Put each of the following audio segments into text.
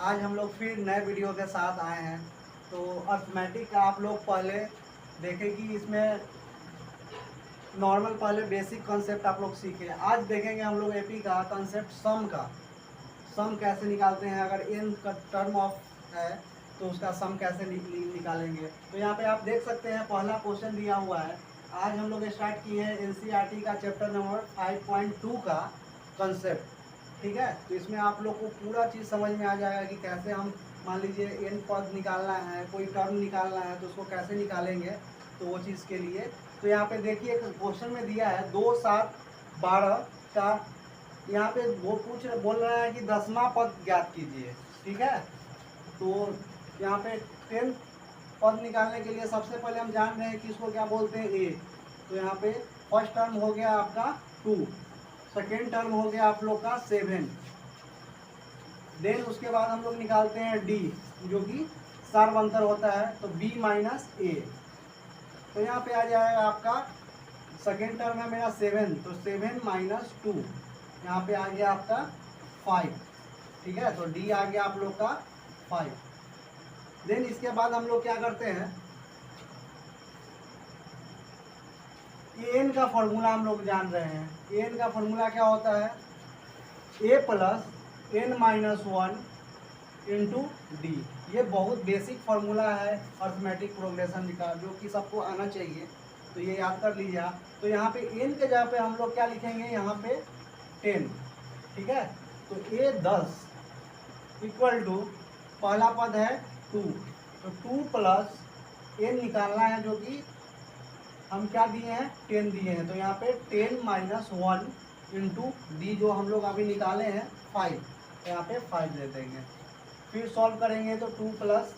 आज हम लोग फिर नए वीडियो के साथ आए हैं। तो अर्थमेटिक का आप लोग पहले देखें कि इसमें नॉर्मल पहले बेसिक कॉन्सेप्ट आप लोग सीखे। आज देखेंगे हम लोग एपी का कॉन्सेप्ट सम का। सम कैसे निकालते हैं, अगर एन का टर्म ऑफ है तो उसका सम कैसे निकालेंगे। तो यहाँ पे आप देख सकते हैं पहला क्वेश्चन दिया हुआ है। आज हम लोग स्टार्ट किए हैं एनसीईआरटी का चैप्टर नंबर 5.2 का कॉन्सेप्ट। ठीक है, तो इसमें आप लोग को पूरा चीज़ समझ में आ जाएगा कि कैसे हम मान लीजिए एन पद निकालना है, कोई टर्म निकालना है तो उसको कैसे निकालेंगे। तो वो चीज़ के लिए तो यहाँ पे देखिए क्वेश्चन में दिया है 2, 7, 12 का। यहाँ पे वो बोल रहा है कि 10वां पद ज्ञात कीजिए। ठीक है, तो यहाँ पे 10 पद निकालने के लिए सबसे पहले हम जान रहे हैं कि इसको क्या बोलते हैं, ए। तो यहाँ पे फर्स्ट टर्म हो गया आपका 2, सेकेंड टर्म हो गया आप लोग का 7। देन उसके बाद हम लोग निकालते हैं डी, जो कि सार्वंतर होता है, तो बी माइनस ए। तो यहाँ पे आ जाएगा आपका सेकेंड टर्म है मेरा 7, तो 7 माइनस 2, यहाँ पे आ गया आपका 5। ठीक है, तो डी आ गया आप लोग का 5। देन इसके बाद हम लोग क्या करते हैं, एन का फॉर्मूला हम लोग जान रहे हैं। एन का फॉर्मूला क्या होता है, a plus N minus 1 into d. ये बहुत बेसिक फार्मूला है अर्थमेटिक प्रोग्रेशन का, जो कि सबको आना चाहिए, तो ये याद कर लीजिए आप। तो यहाँ पे एन के जगह पे हम लोग क्या लिखेंगे, यहाँ पे 10। ठीक है, तो ए 10 इक्वल टू पहला पद है 2, तो 2 प्लस एन निकालना है, जो कि हम क्या दिए हैं 10 दिए हैं। तो यहाँ पे 10 माइनस 1 इंटू डी, जो हम लोग अभी निकाले हैं 5, तो यहाँ पे 5 दे देंगे। फिर सॉल्व करेंगे तो 2 plus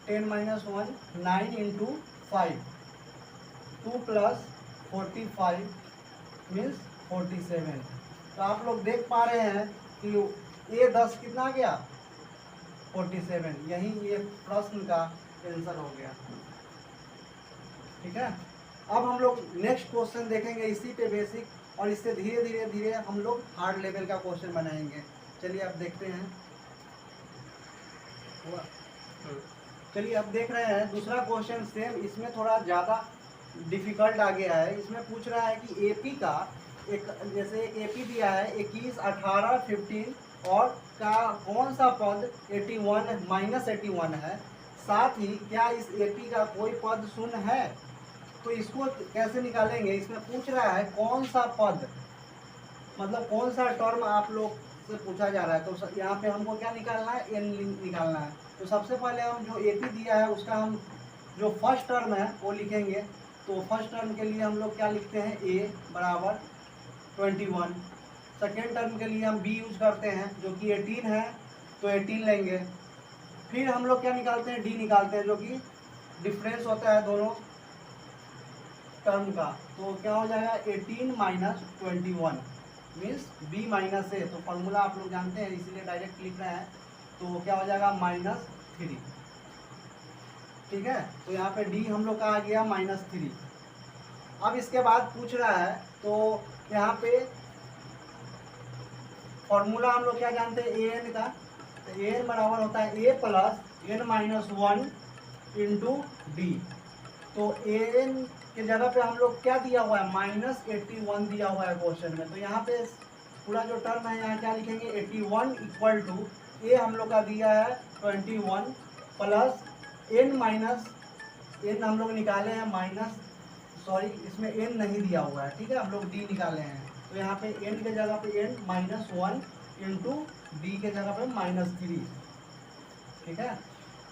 10 minus 1 9 into 5, 2 plus 45 means 47। तो आप लोग देख पा रहे हैं कि ए 10 कितना गया 47, यही ये प्रश्न का आंसर हो गया। ठीक है, अब हम लोग नेक्स्ट क्वेश्चन देखेंगे इसी पे बेसिक, और इससे धीरे धीरे धीरे हम लोग हार्ड लेवल का क्वेश्चन बनाएंगे। चलिए अब देखते हैं। चलिए अब देख रहे हैं दूसरा क्वेश्चन सेम, इसमें थोड़ा ज़्यादा डिफिकल्ट आ गया है। इसमें पूछ रहा है कि एपी का एक, जैसे एक एपी दिया है 21, 18, 15 और का कौन सा पद 81 माइनस 81 है, साथ ही क्या इस एपी का कोई पद शून्य है। तो इसको कैसे निकालेंगे, इसमें पूछ रहा है कौन सा पद, मतलब कौन सा टर्म आप लोग से पूछा जा रहा है। तो यहाँ पे हमको क्या निकालना है, एन निकालना है। तो सबसे पहले हम जो एपी दिया है उसका हम जो फर्स्ट टर्म है वो लिखेंगे। तो फर्स्ट टर्म के लिए हम लोग क्या लिखते हैं, ए बराबर 21। सेकेंड टर्म के लिए हम बी यूज करते हैं, जो कि 18 है, तो 18 लेंगे। फिर हम लोग क्या निकालते हैं, डी निकालते हैं, जो कि डिफरेंस होता है दोनों टर्म का। तो क्या हो जाएगा 18 माइनस 21 मीन्स बी माइनस ए। तो फॉर्मूला आप लोग जानते हैं, इसीलिए डायरेक्ट लिख रहे हैं। तो क्या हो जाएगा -3। ठीक है, तो यहाँ पे डी हम लोग का आ गया -3। अब इसके बाद पूछ रहा है, तो यहाँ पे फॉर्मूला हम लोग क्या जानते हैं, ए एन का। तो ए एन बराबर होता है a plus N minus 1 into D. तो ए एन के जगह पे हम लोग क्या दिया हुआ है, -81 दिया हुआ है क्वेश्चन में। तो यहाँ पे पूरा जो टर्म है यहाँ क्या लिखेंगे, 81 इक्वल टू ए हम लोग का दिया है 21 प्लस एन माइनस एन हम लोग निकाले हैं माइनस, सॉरी इसमें एन नहीं दिया हुआ है। ठीक है, हम लोग डी निकाले हैं। तो यहाँ पे एन के जगह पे एन -1 इंटू डी के जगह पे -3। ठीक है,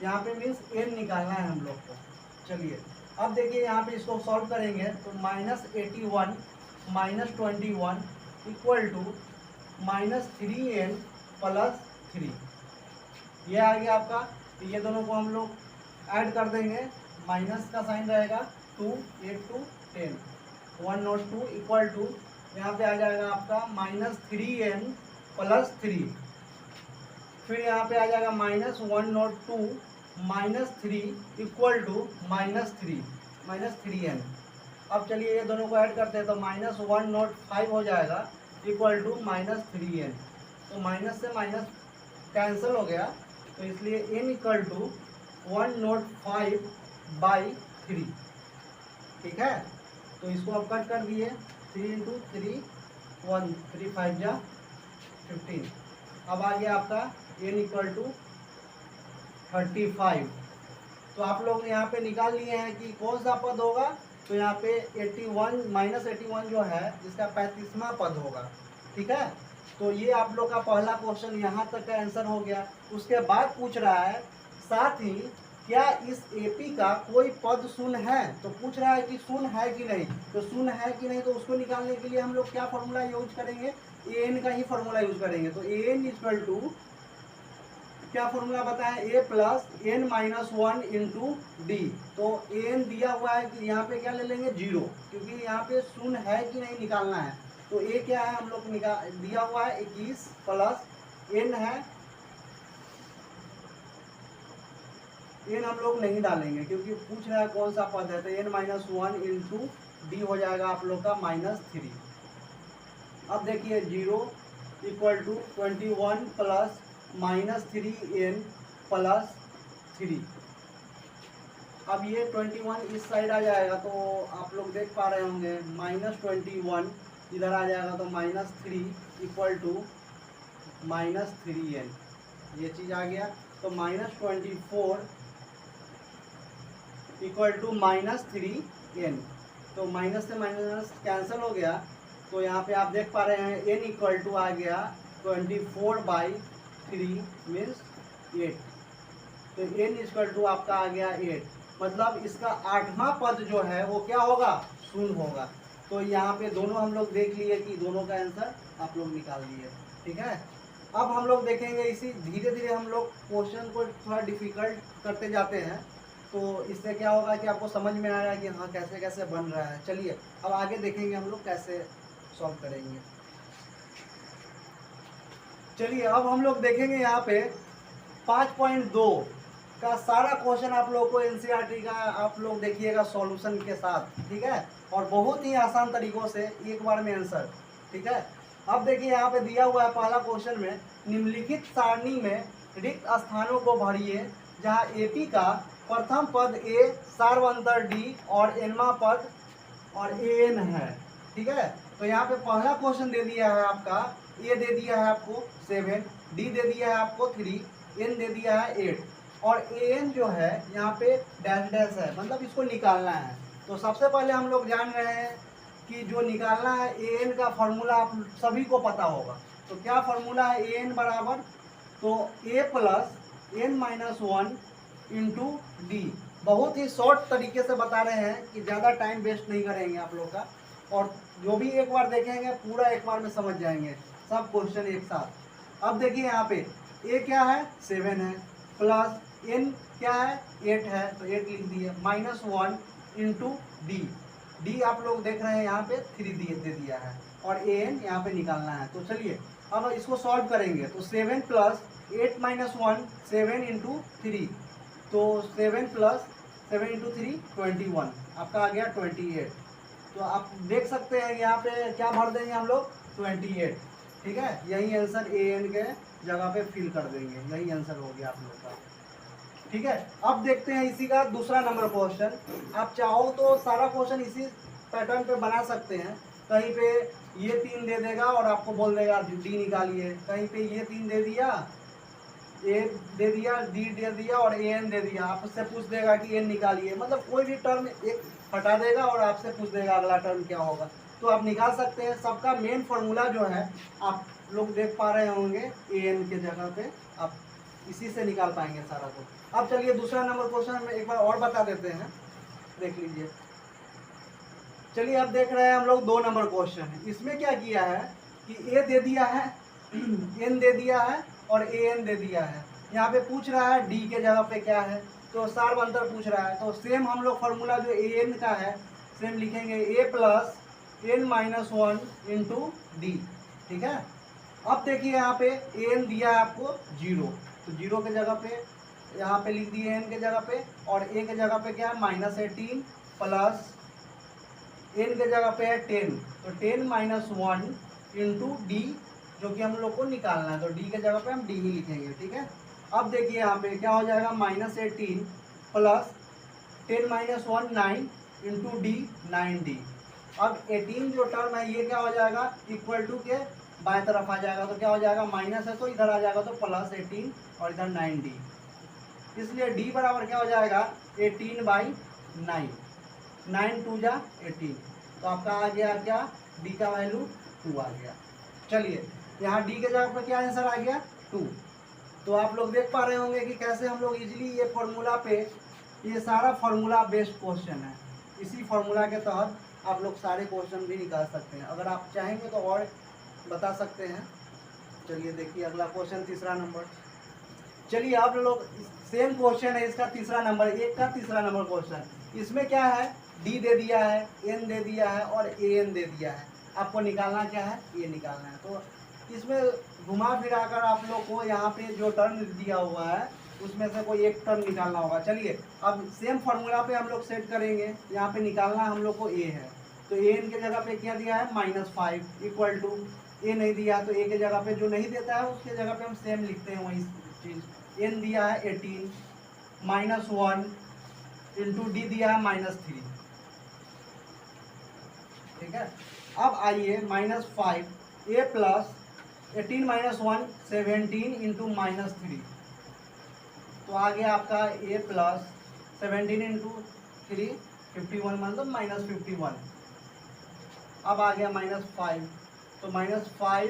यहाँ पे मीन्स एन निकालना है हम लोग को। चलिए अब देखिए यहाँ पे इसको सॉल्व करेंगे तो -81 -21 इक्वल टू -3n प्लस 3, ये आ गया आपका। तो ये दोनों को हम लोग ऐड कर देंगे, माइनस का साइन रहेगा 2, 8 2 10, 1 नोट 2 इक्वल टू यहाँ पे आ जाएगा आपका -3n प्लस 3। फिर यहाँ पे आ जाएगा -1 नोट 2 -3 इक्वल टू -3n। अब चलिए ये दोनों को ऐड करते हैं, तो -1 नोट 5 हो जाएगा इक्वल टू -3n। तो माइनस से माइनस कैंसिल हो गया, तो इसलिए n इक्वल टू 105/3, ठीक है। तो इसको अब कट कर दिए, 3 इंटू 3 1 3 5 जा 15। अब आ गया आपका n इक्वल टू 35। तो आप लोग यहाँ पे निकाल लिए हैं कि कौन सा पद होगा। तो यहाँ पे 81 -81 जो है इसका 35वां पद होगा, ठीक है। तो ये आप लोग का पहला क्वेश्चन यहाँ तक का आंसर हो गया। उसके बाद पूछ रहा है साथ ही क्या इस एपी का कोई पद शून्य है। तो पूछ रहा है कि शून्य है कि नहीं। तो शून्य है कि नहीं, तो उसको निकालने के लिए हम लोग क्या फॉर्मूला यूज करेंगे, एन का ही फॉर्मूला यूज करेंगे। तो एन इक्वल टू क्या फॉर्मूला बताएं, a plus N minus 1 into D. तो एन दिया हुआ है कि यहाँ पे क्या ले लेंगे 0, क्योंकि यहाँ पे शून्य है कि नहीं निकालना है। तो a क्या है हम लोग निकाल दिया हुआ है 21 प्लस n है, n हम लोग नहीं डालेंगे क्योंकि पूछ रहा है कौन सा पद है। तो n माइनस 1 इंटू डी हो जाएगा आप लोग का -3। अब देखिए 0 equal to 21 plus -3n plus 3। अब ये 21 इस साइड आ जाएगा, तो आप लोग देख पा रहे होंगे -21 इधर आ जाएगा, तो -3 इक्वल टू -3n, ये चीज़ आ गया। तो -24 इक्वल टू -3n। तो माइनस से माइनस कैंसिल हो गया। तो यहाँ पे आप देख पा रहे हैं n इक्वल टू आ गया 24/3 मीन्स 8। तो n इक्वल टू आपका आ गया 8, मतलब इसका 8वां पद जो है वो क्या होगा, शून्य होगा। तो यहाँ पे दोनों हम लोग देख लिए कि दोनों का आंसर आप लोग निकाल लिए, ठीक है। अब हम लोग देखेंगे इसी धीरे धीरे हम लोग क्वेश्चन को थोड़ा डिफिकल्ट करते जाते हैं। तो इससे क्या होगा कि आपको समझ में आएगा कि हाँ कैसे कैसे बन रहा है। चलिए अब आगे देखेंगे हम लोग कैसे सॉल्व करेंगे। चलिए अब हम लोग देखेंगे यहाँ पे 5.2 का सारा क्वेश्चन आप लोग को एनसीईआरटी का आप लोग देखिएगा सॉल्यूशन के साथ, ठीक है। और बहुत ही आसान तरीकों से एक बार में आंसर, ठीक है। अब देखिए यहाँ पे दिया हुआ है पहला क्वेश्चन में, निम्नलिखित सारणी में रिक्त स्थानों को भरिए जहाँ एपी का प्रथम पद ए, सार्वंतर डी और एनवा पद और एन है, ठीक है। तो यहाँ पे पहला क्वेश्चन दे दिया है आपका, ए दे दिया है आपको 7, डी दे दिया है आपको 3, एन दे दिया है 8 और एन जो है यहाँ पे डैश डैश है, मतलब इसको निकालना है। तो सबसे पहले हम लोग जान रहे हैं कि जो निकालना है एन का फॉर्मूला आप सभी को पता होगा। तो क्या फॉर्मूला है एन बराबर, तो a plus N minus 1 into d. बहुत ही शॉर्ट तरीके से बता रहे हैं कि ज़्यादा टाइम वेस्ट नहीं करेंगे आप लोग का, और जो भी एक बार देखेंगे पूरा एक बार में समझ जाएंगे सब क्वेश्चन एक साथ। अब देखिए यहाँ पे ए क्या है 7 है, प्लस एन क्या है 8 है, तो 8 लिख दिए, -1 इंटू डी। डी आप लोग देख रहे हैं यहाँ पे 3 दे दिया है और ए एन यहाँ पे निकालना है। तो चलिए अब इसको सॉल्व करेंगे। तो 7 प्लस 8 माइनस 1 7 इंटू 3, तो 7 प्लस 7 इंटू 3 21, आपका आ गया 28। तो आप देख सकते हैं यहाँ पे क्या भर देंगे हम लोग 28, ठीक है। यही आंसर ए एन के जगह पे फिल कर देंगे, यही आंसर हो गया आप लोग का, ठीक है। अब देखते हैं इसी का दूसरा नंबर क्वेश्चन। आप चाहो तो सारा क्वेश्चन इसी पैटर्न पे बना सकते हैं। कहीं पे ये 3 दे देगा और आपको बोल देगा डी निकालिए, कहीं पे ये 3 दे दिया, ए दे दिया, डी दे दिया और ए एन दे दिया, आपसे पूछ देगा कि एन निकालिए, मतलब कोई भी टर्म एक हटा देगा और आपसे पूछ देगा अगला टर्म क्या होगा। तो आप निकाल सकते हैं। सबका मेन फॉर्मूला जो है आप लोग देख पा रहे होंगे, ए एन के जगह पे आप इसी से निकाल पाएंगे सारा कुछ। अब चलिए दूसरा नंबर क्वेश्चन में एक बार और बता देते हैं, देख लीजिए। चलिए अब देख रहे हैं हम लोग 2 नंबर क्वेश्चन। इसमें क्या किया है कि ए दे दिया है, एन दे दिया है और ए एन दे दिया है। यहाँ पे पूछ रहा है डी के जगह पे क्या है, तो सार्वंतर पूछ रहा है। तो सेम हम लोग फॉर्मूला जो ए एन का है सेम लिखेंगे, a plus N minus 1 into d, ठीक है। अब देखिए यहाँ पे ए एन दिया है आपको 0, तो 0 के जगह पे यहाँ पे लिख दिए एन के जगह पे, और ए के जगह पे क्या है -18 प्लस एन के जगह पे है 10, तो 10 माइनस 1 इंटू डी जो कि हम लोग को निकालना है, तो डी के जगह पे हम डी ही लिखेंगे, ठीक है। अब देखिए यहाँ पे क्या हो जाएगा, -18 प्लस 10 - 1 9 इंटू डी 9d। अब 18 जो टर्म है ये क्या हो जाएगा, इक्वल टू के बाएं तरफ आ जाएगा, तो क्या हो जाएगा, माइनस है तो इधर आ जाएगा, तो +18 और इधर 9d, इसलिए d बराबर क्या हो जाएगा, 18/9, 9 2 जा 18, तो आपका आ गया क्या, d का वैल्यू 2 आ गया। चलिए यहाँ d के जगह पर क्या आंसर आ गया, 2। तो आप लोग देख पा रहे होंगे कि कैसे हम लोग इजीली ये फॉर्मूला पे, ये सारा फॉर्मूला बेस्ड क्वेश्चन है, इसी फॉर्मूला के तहत आप लोग सारे क्वेश्चन भी निकाल सकते हैं। अगर आप चाहेंगे तो और बता सकते हैं। चलिए देखिए अगला क्वेश्चन, तीसरा नंबर। चलिए आप लोग सेम क्वेश्चन है, इसका तीसरा नंबर, एक का तीसरा नंबर क्वेश्चन। इसमें क्या है, डी दे दिया है, एन दे दिया है और ए एन दे दिया है। आपको निकालना क्या है, ये निकालना है। तो इसमें घुमा फिरा कर आप लोग को यहाँ पे जो टर्म दिया हुआ है उसमें से कोई एक टर्म निकालना होगा। चलिए अब सेम फार्मूला पे हम लोग सेट करेंगे। यहाँ पे निकालना हम लोग को ए है, तो ए एन के जगह पे क्या दिया है, -5 इक्वल टू, ए नहीं दिया तो ए के जगह पे जो नहीं देता है उसके जगह पे हम सेम लिखते हैं वही चीज़। एन दिया है 18 -1 इंटू डी दिया है -3, ठीक है। अब आइए -5 ए प्लस 18 - 1 17 इंटू -3, तो आ गया आपका a प्लस 17 इंटू 3 51, मतलब -51। अब आ गया -5, तो -5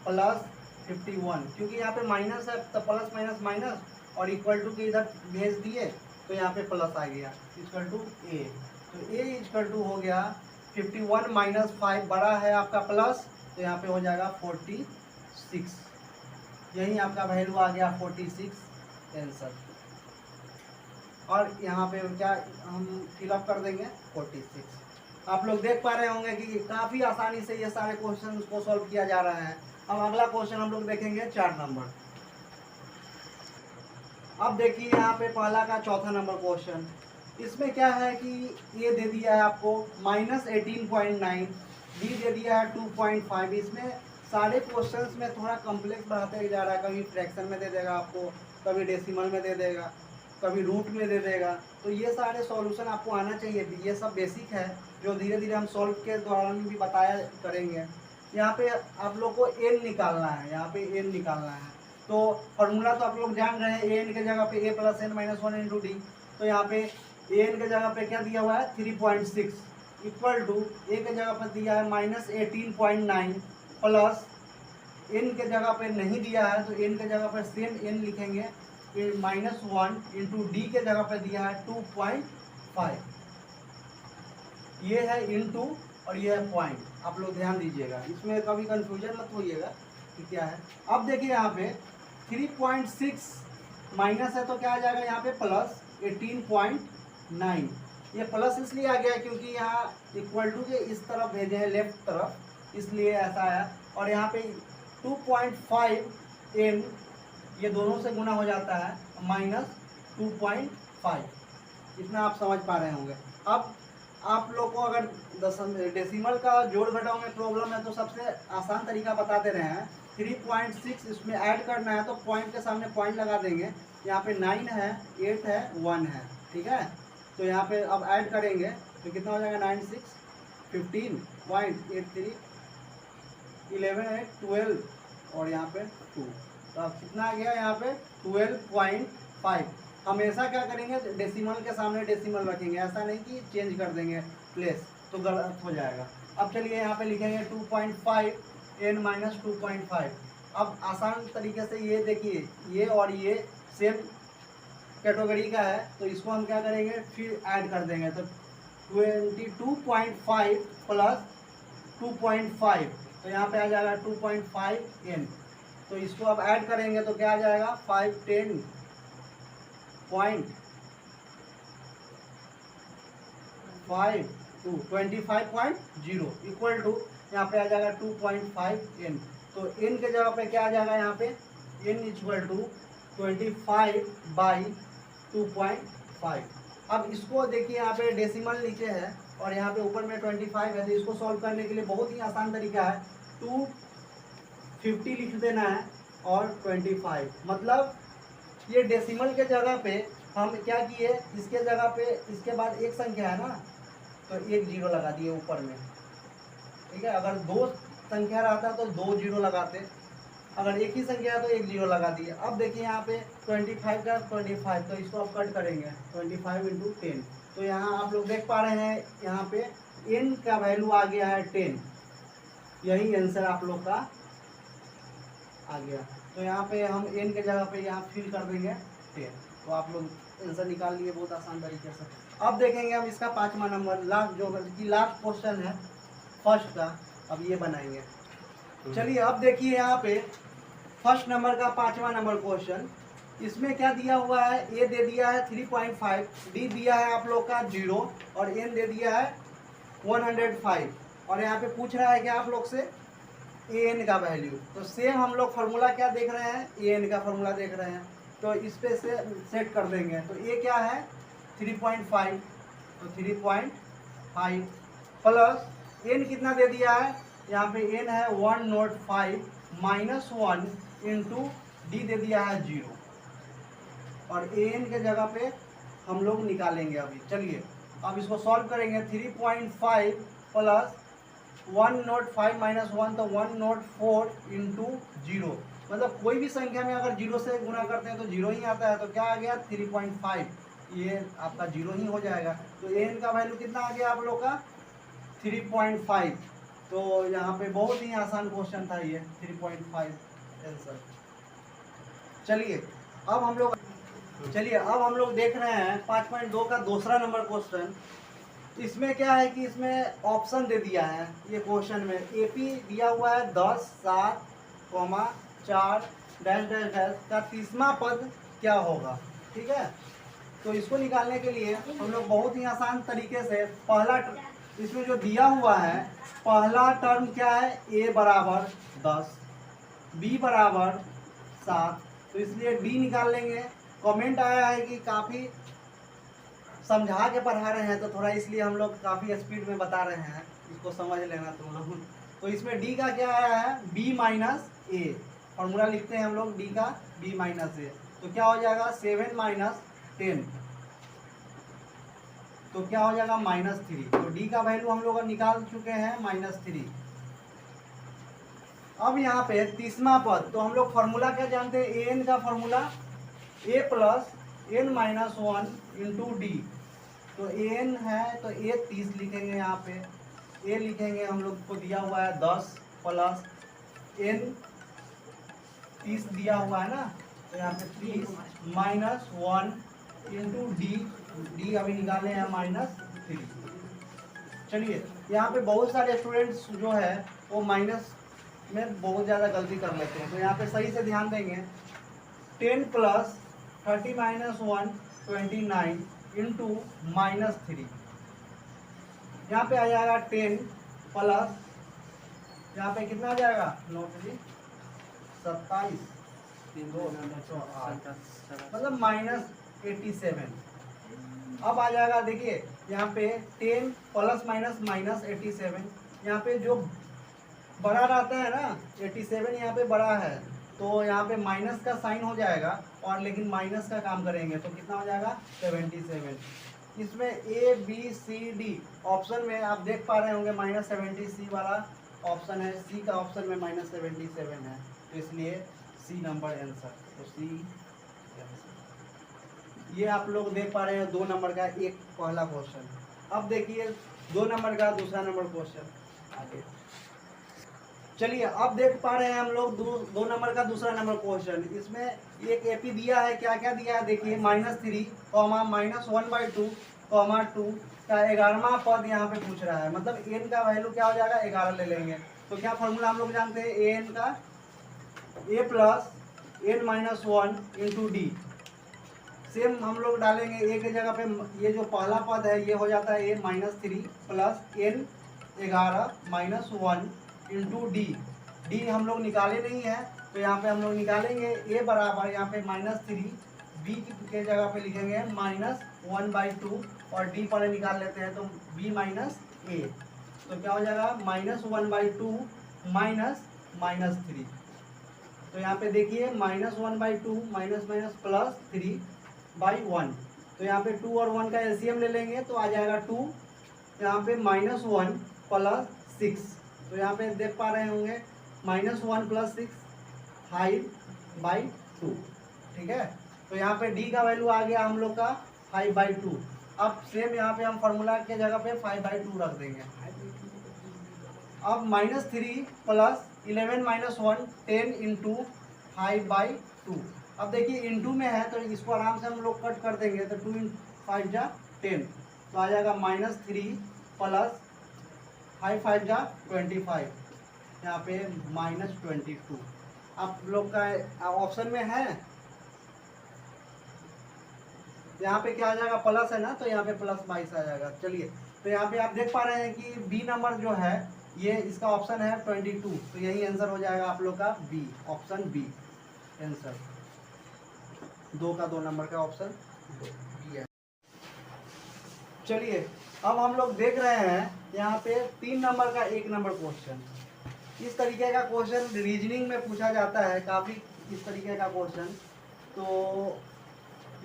प्लस 51, क्योंकि यहाँ पे माइनस है तो प्लस माइनस माइनस, और इक्वल टू के इधर भेज दिए तो यहाँ पे प्लस आ गया, इक्वल टू a। तो a इक्वल टू हो गया 51 - 5 बड़ा है आपका प्लस, तो यहाँ पे हो जाएगा 46। यही आपका वैल्यू आ गया 46 आंसर। और यहाँ पे क्या हम फिलअप कर देंगे 46। आप लोग देख पा रहे होंगे कि काफ़ी आसानी से ये सारे क्वेश्चन को सॉल्व किया जा रहा है। अब अगला क्वेश्चन हम लोग देखेंगे 4 नंबर। अब देखिए यहाँ पे पहला का चौथा नंबर क्वेश्चन, इसमें क्या है कि ये दे दिया है आपको -18.9, डी दे दिया है 2.5। इसमें सारे क्वेश्चंस में थोड़ा कॉम्प्लेक्स बढ़ाते जा रहा है, कभी फ्रैक्शन में दे देगा आपको, कभी डेसिमल में दे देगा, कभी रूट में दे देगा। तो ये सारे सॉल्यूशन आपको आना चाहिए, ये सब बेसिक है जो धीरे धीरे हम सॉल्व के दौरान भी बताया करेंगे। यहाँ पे आप लोग को एन निकालना है, यहाँ पे एन निकालना है। तो फॉर्मूला तो आप लोग जान रहे हैं, एन के जगह पे a plus N minus 1 into D. तो यहाँ पे एन के जगह पे क्या दिया हुआ है 3.6 इक्वल टू ए के जगह पर दिया है -18.9 प्लस एन के जगह पे नहीं दिया है तो एन के जगह पर सेम एन लिखेंगे, -1 इंटू डी के जगह पे दिया है 2.5। ये है इंटू और ये है पॉइंट, आप लोग ध्यान दीजिएगा, इसमें कभी कंफ्यूजन मत होइएगा कि क्या है। अब देखिए यहाँ पे 3.6 माइनस है तो क्या आ जाएगा यहाँ पे प्लस 18.9। ये प्लस इसलिए आ गया क्योंकि यहाँ इक्वल टू के इस तरफ भेजे हैं लेफ्ट तरफ, इसलिए ऐसा आया। और यहाँ पे 2.5 n ये दोनों से गुना हो जाता है -2.5, इतना आप समझ पा रहे होंगे। अब आप लोग को अगर डेसिमल का जोड़ घटाव में प्रॉब्लम है तो सबसे आसान तरीका बता दे रहे हैं। 3.6 इसमें ऐड करना है तो पॉइंट के सामने पॉइंट लगा देंगे। यहाँ पे 9 है, 8 है, 1 है, ठीक है। तो यहाँ पे अब ऐड करेंगे तो कितना हो जाएगा 9 6 15.83 11 8 12 और यहाँ पे 2, तो अब कितना आ गया यहाँ पे 12.5। हमेशा क्या करेंगे डेसिमल के सामने डेसिमल रखेंगे, ऐसा नहीं कि चेंज कर देंगे प्लेस तो गलत हो जाएगा। अब चलिए यहाँ पे लिखेंगे 2.5 n माइनस 2.5। अब आसान तरीके से ये देखिए, ये और ये सेम कैटेगरी का है तो इसको हम क्या करेंगे फिर ऐड कर देंगे, तो 22.5 प्लस 2.5 तो यहाँ पे आ जाएगा 2.5 n। तो इसको अब ऐड करेंगे तो क्या आ जाएगा 510.5 टू 25.0 इक्वल टू यहाँ पे आ जाएगा 2.5 n। तो n के जगह पे क्या आ जाएगा यहाँ पे n इक्वल टू 25/2.5। अब इसको देखिए यहाँ पे डेसिमल नीचे है और यहाँ पे ऊपर में 25 है, तो इसको सॉल्व करने के लिए बहुत ही आसान तरीका है। 50 लिख देना है और 25, मतलब ये डेसिमल के जगह पे हम क्या किए, इसके जगह पे इसके बाद एक संख्या है ना, तो एक जीरो लगा दिए ऊपर में, ठीक है। अगर दो संख्या रहता तो दो जीरो लगाते, अगर एक ही संख्या है तो एक जीरो लगा दिए। अब देखिए यहाँ पे 25 का 25, तो इसको आप कट करेंगे 25 इंटू 10, तो यहाँ आप लोग देख पा रहे हैं यहाँ पे n का वैल्यू आ गया है 10, यही आंसर आप लोग का आ गया। तो यहाँ पे हम n के जगह पे यहाँ फिल कर देंगे 10, तो आप लोग आंसर निकाल लिए बहुत आसान तरीके से। अब देखेंगे हम इसका 5वां नंबर, लास्ट जो कि लास्ट क्वेश्चन है फर्स्ट का, अब ये बनाएंगे। चलिए अब देखिए यहाँ पे फर्स्ट नंबर का 5वां नंबर क्वेश्चन, इसमें क्या दिया हुआ है, ए दे दिया है 3.5, डी दिया है आप लोग का 0 और एन दे दिया है 105, और यहाँ पे पूछ रहा है कि आप लोग से ए एन का वैल्यू। तो सेम हम लोग फार्मूला क्या देख रहे हैं, ए एन का फार्मूला देख रहे हैं, तो इस पे से सेट कर देंगे। तो ए क्या है 3.5, तो 3.5 प्लस एन कितना दे दिया है, यहाँ पे एन है 105 माइनस 1 इंटू डी दे दिया है 0, और ए एन के जगह पे हम लोग निकालेंगे अभी। चलिए अब इसको सॉल्व करेंगे। 3.5 प्लस 105 माइनस 1, तो 104 इंटू 0, मतलब कोई भी संख्या में अगर 0 से गुणा करते हैं तो 0 ही आता है, तो क्या आ गया 3.5, ये आपका 0 ही हो जाएगा। तो ए एन का वैल्यू कितना आ गया आप लोग का 3.5। तो यहाँ पे बहुत ही आसान क्वेश्चन था ये 3.5 आंसर। चलिए अब हम लोग देख रहे हैं 5.2 का दूसरा नंबर क्वेश्चन। इसमें क्या है कि इसमें ऑप्शन दे दिया है, ये क्वेश्चन में एपी दिया हुआ है 10, 7, 4 डैश डैश डैश का 30वां पद क्या होगा, ठीक है। तो इसको निकालने के लिए हम लोग बहुत ही आसान तरीके से पहला इसमें जो दिया हुआ है, पहला टर्म क्या है, a बराबर 10, b बराबर 7, तो इसलिए d निकाल लेंगे। कमेंट आया है कि काफ़ी समझा के पढ़ा रहे हैं, तो थोड़ा इसलिए हम लोग काफ़ी स्पीड में बता रहे हैं, इसको समझ लेना तुम लोग। तो इसमें d का क्या आया है, b माइनस ए, फॉर्मूला लिखते हैं हम लोग d का b माइनस ए, तो क्या हो जाएगा 7 माइनस 10, तो क्या हो जाएगा -3। तो d का वैल्यू हम लोग निकाल चुके हैं -3। अब यहाँ पे 30वां पद, तो हम लोग फार्मूला क्या जानते हैं, ए एन का formula a plus N minus 1 into D. तो ए एन है तो a 30 लिखेंगे, यहाँ पे a लिखेंगे, हम लोग को दिया हुआ है 10 प्लस n 30 दिया हुआ है ना, तो यहाँ पे 30 माइनस 1 इंटू डी अभी निकाले हैं -3। चलिए यहाँ पे बहुत सारे स्टूडेंट्स जो है वो माइनस में बहुत ज़्यादा गलती कर लेते हैं, तो यहाँ पे सही से ध्यान देंगे। 10 प्लस 30 माइनस 1 29 इंटू -3, यहाँ पे आ जाएगा 10 प्लस, यहाँ पे कितना आ जाएगा 27, मतलब -87। अब आ जाएगा, देखिए यहाँ पे 10 प्लस माइनस -87, यहाँ पे जो बड़ा रहता है ना 87, यहाँ पे बड़ा है, तो यहाँ पे माइनस का साइन हो जाएगा, और लेकिन माइनस का काम करेंगे तो कितना हो जाएगा 77। इसमें A B C D option में आप देख पा रहे होंगे -70 वाला ऑप्शन है, सी का ऑप्शन में -77 है, तो इसलिए सी नंबर आंसर, तो सी। ये आप लोग देख पा रहे हैं 2 नंबर का एक पहला क्वेश्चन। अब देखिए 2 नंबर का दूसरा नंबर क्वेश्चन आगे। चलिए अब देख पा रहे हैं हम लोग 2 नंबर का दूसरा नंबर क्वेश्चन। इसमें एक एपी दिया है, क्या क्या दिया है देखिए, -3, -1/2, 2 का 11वां पद यहाँ पे पूछ रहा है, मतलब एन का वैल्यू क्या हो जाएगा 11 ले लेंगे। तो क्या फॉर्मूला हम लोग जानते हैं, ए एन का a plus N minus 1 into D. Same हम लोग डालेंगे ए के जगह पे, ये जो पहला पद है ये हो जाता है a -3 plus N 11 minus 1 into D. D हम लोग निकाले नहीं है, तो यहाँ पे हम लोग निकालेंगे a बराबर, यहाँ पे -3, b के जगह पे लिखेंगे -1/2, और d पहले निकाल लेते हैं, तो b माइनस ए, तो क्या हो जाएगा -1/2 माइनस -3, तो यहाँ पे देखिए -1/2 माइनस माइनस प्लस 3/1। तो यहाँ पे 2 और 1 का एलसीएम ले लेंगे तो आ जाएगा 2। यहाँ पे -1 प्लस 6, तो यहाँ पे देख पा रहे होंगे -1 प्लस 6 5/2, ठीक है। तो यहाँ पे डी का वैल्यू आ गया हम लोग का 5/2। अब सेम यहाँ पे हम फार्मूला के जगह पे 5/2 रख देंगे। अब -3 प्लस 11 माइनस 1 10 इंटू 5/2। अब देखिए इंटू में है तो इसको आराम से हम लोग कट कर देंगे, तो 2 × 5 = 10, तो आ जाएगा -3 प्लस 5 × 5 = 25, यहाँ पे -22। आप लोग का ऑप्शन में है, यहाँ पे क्या आ जाएगा प्लस है ना, तो यहाँ पे +22 आ जाएगा। चलिए, तो यहाँ पे आप देख पा रहे हैं कि बी नंबर जो है ये इसका ऑप्शन है 22, तो यही आंसर हो जाएगा आप लोग का बी, ऑप्शन बी आंसर। 2 का 2 नंबर का ऑप्शन बी है। चलिए, अब हम लोग देख रहे हैं यहाँ पे 3 नंबर का 1 नंबर क्वेश्चन। इस तरीके का क्वेश्चन रीजनिंग में पूछा जाता है, काफ़ी इस तरीके का क्वेश्चन। तो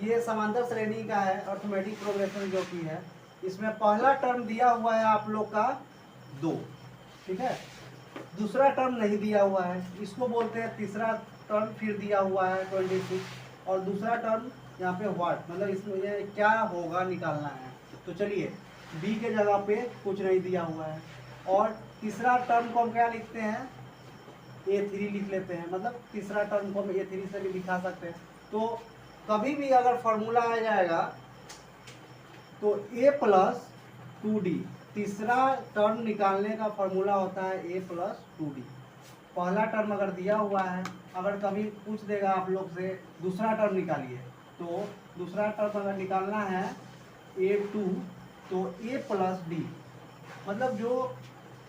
ये समांतर श्रेणी का है, अर्थमेटिक प्रोग्रेशन जो कि है। इसमें पहला टर्म दिया हुआ है आप लोग का 2, ठीक है। दूसरा टर्म नहीं दिया हुआ है, इसको बोलते हैं तीसरा टर्म। फिर दिया हुआ है 26, और दूसरा टर्म यहाँ पे व्हाट, मतलब इसमें ये क्या होगा निकालना है। तो चलिए, बी के जगह पे कुछ नहीं दिया हुआ है, और तीसरा टर्म को हम क्या लिखते हैं, A3 लिख लेते हैं। मतलब तीसरा टर्म को हम A3 से भी लिखा सकते हैं। तो कभी भी अगर फॉर्मूला आ जाएगा तो A+2D, तीसरा टर्म निकालने का फॉर्मूला होता है A+2D। पहला टर्म अगर दिया हुआ है, अगर कभी पूछ देगा आप लोग से दूसरा टर्म निकालिए, तो दूसरा टर्म अगर निकालना है A2, तो A+D, मतलब जो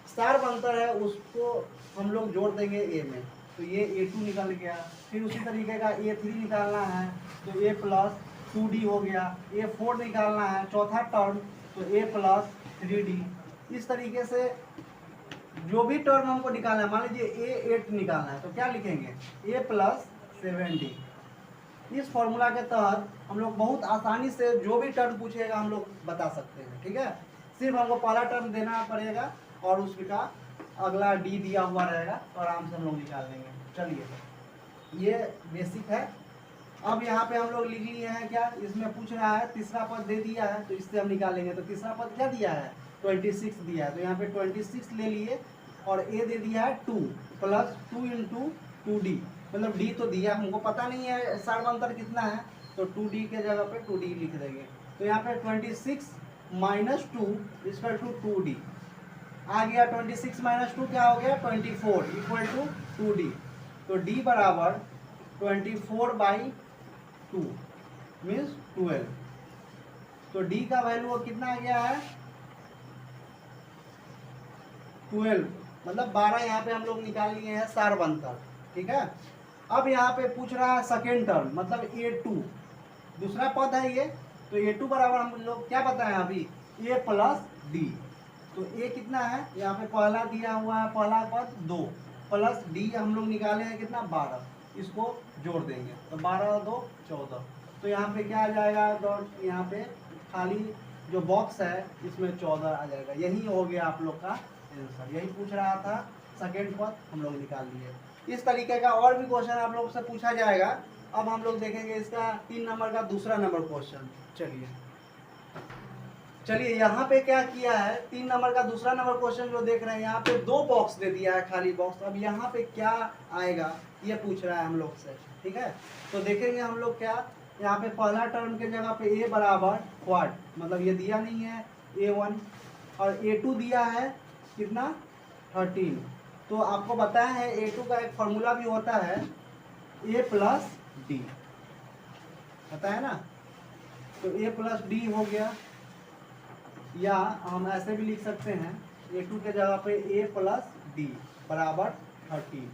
सार बनता है उसको हम लोग जोड़ देंगे A में, तो ये A2 निकल गया। फिर उसी तरीके का A3 निकालना है तो A+2D हो गया। A4 निकालना है चौथा टर्म, तो A+3D। इस तरीके से जो भी टर्म हमको निकालना है, मान लीजिए A8 निकालना है, तो क्या लिखेंगे A+7D। इस फॉर्मूला के तहत हम लोग बहुत आसानी से जो भी टर्म पूछेगा हम लोग बता सकते हैं, ठीक है। सिर्फ हमको पहला टर्म देना पड़ेगा और उसका अगला डी दिया हुआ रहेगा, तो आराम से हम लोग निकाल लेंगे। चलिए, ये बेसिक है। अब यहाँ पे हम लोग लिख लिए हैं क्या, इसमें पूछ रहा है तीसरा पद दे दिया है, तो इससे हम निकालेंगे। तो तीसरा पद क्या दिया है, 26 दिया है, तो यहाँ पे 26 ले लिए, और ए दे दिया है 2 प्लस 2 × 2D। मतलब डी तो दिया, हमको पता नहीं है सार्वंतर कितना है, तो 2D के जगह पे 2D लिख देंगे। तो यहाँ पे 26 - 2 = 2D आ गया। 26 - 2 क्या हो गया, 24 = 2D। तो D बराबर 24/2 मीन्स 12। तो D का वैल्यू कितना आ गया है, 12, मतलब 12 यहाँ पे हम लोग निकाल लिए हैं सार्वंतर, ठीक है। अब यहाँ पे पूछ रहा है सेकेंड टर्म, मतलब A2, दूसरा पद है ये, तो A2 बराबर हम लोग क्या बताएं अभी, A+D। तो A कितना है, यहाँ पे पहला दिया हुआ है, पहला पद 2 प्लस D हम लोग निकाले हैं कितना 12, इसको जोड़ देंगे, तो 12 और 2 14। तो यहाँ पे क्या आ जाएगा, यहाँ पे खाली जो बॉक्स है इसमें 14 आ जाएगा। यही हो गया आप लोग का आंसर, यही पूछ रहा था, सेकेंड पद हम लोग निकाल लिए। इस तरीके का और भी क्वेश्चन आप लोग से पूछा जाएगा। अब हम लोग देखेंगे इसका 3 नंबर का दूसरा नंबर क्वेश्चन। चलिए यहाँ पे क्या किया है, 3 नंबर का दूसरा नंबर क्वेश्चन जो देख रहे हैं, यहाँ पे 2 बॉक्स दे दिया है, खाली बॉक्स। अब यहाँ पे क्या आएगा ये पूछ रहा है हम लोग से, ठीक है। तो देखेंगे हम लोग क्या, यहाँ पे पहला टर्म के जगह पे A बराबर व्हाट, मतलब ये दिया नहीं है A1, और A2 दिया है कितना 13। तो आपको बताया है A2 का एक फॉर्मूला भी होता है A+D, पता है ना। तो A+D हो गया, या हम ऐसे भी लिख सकते हैं A2 के जगह पे A+D बराबर 13।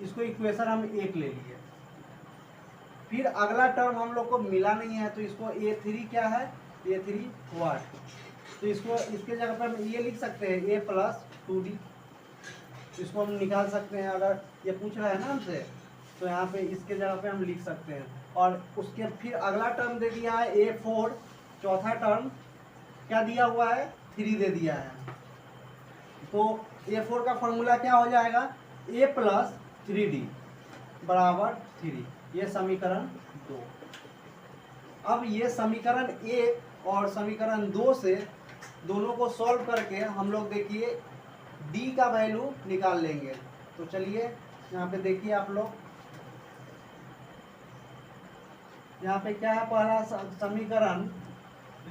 इसको इक्वेशन हम 1 ले लिए। फिर अगला टर्म हम लोग को मिला नहीं है, तो इसको A3 क्या है, A3 व्हाट, तो इसको इसके जगह पर हम ये लिख सकते हैं A+2D। इसको हम निकाल सकते हैं, अगर ये पूछ रहा है ना हमसे तो यहाँ पे इसके जगह पे हम लिख सकते हैं। और उसके फिर अगला टर्म दे दिया है A4, चौथा टर्म क्या दिया हुआ है 3 दे दिया है। तो A4 का फॉर्मूला क्या हो जाएगा A प्लस 3D बराबर 3, ये समीकरण 2। अब ये समीकरण 1 और समीकरण 2 से दोनों को सॉल्व करके हम लोग देखिए D का वैल्यू निकाल लेंगे। तो चलिए यहाँ पे देखिए आप लोग, यहाँ पे क्या है पहला समीकरण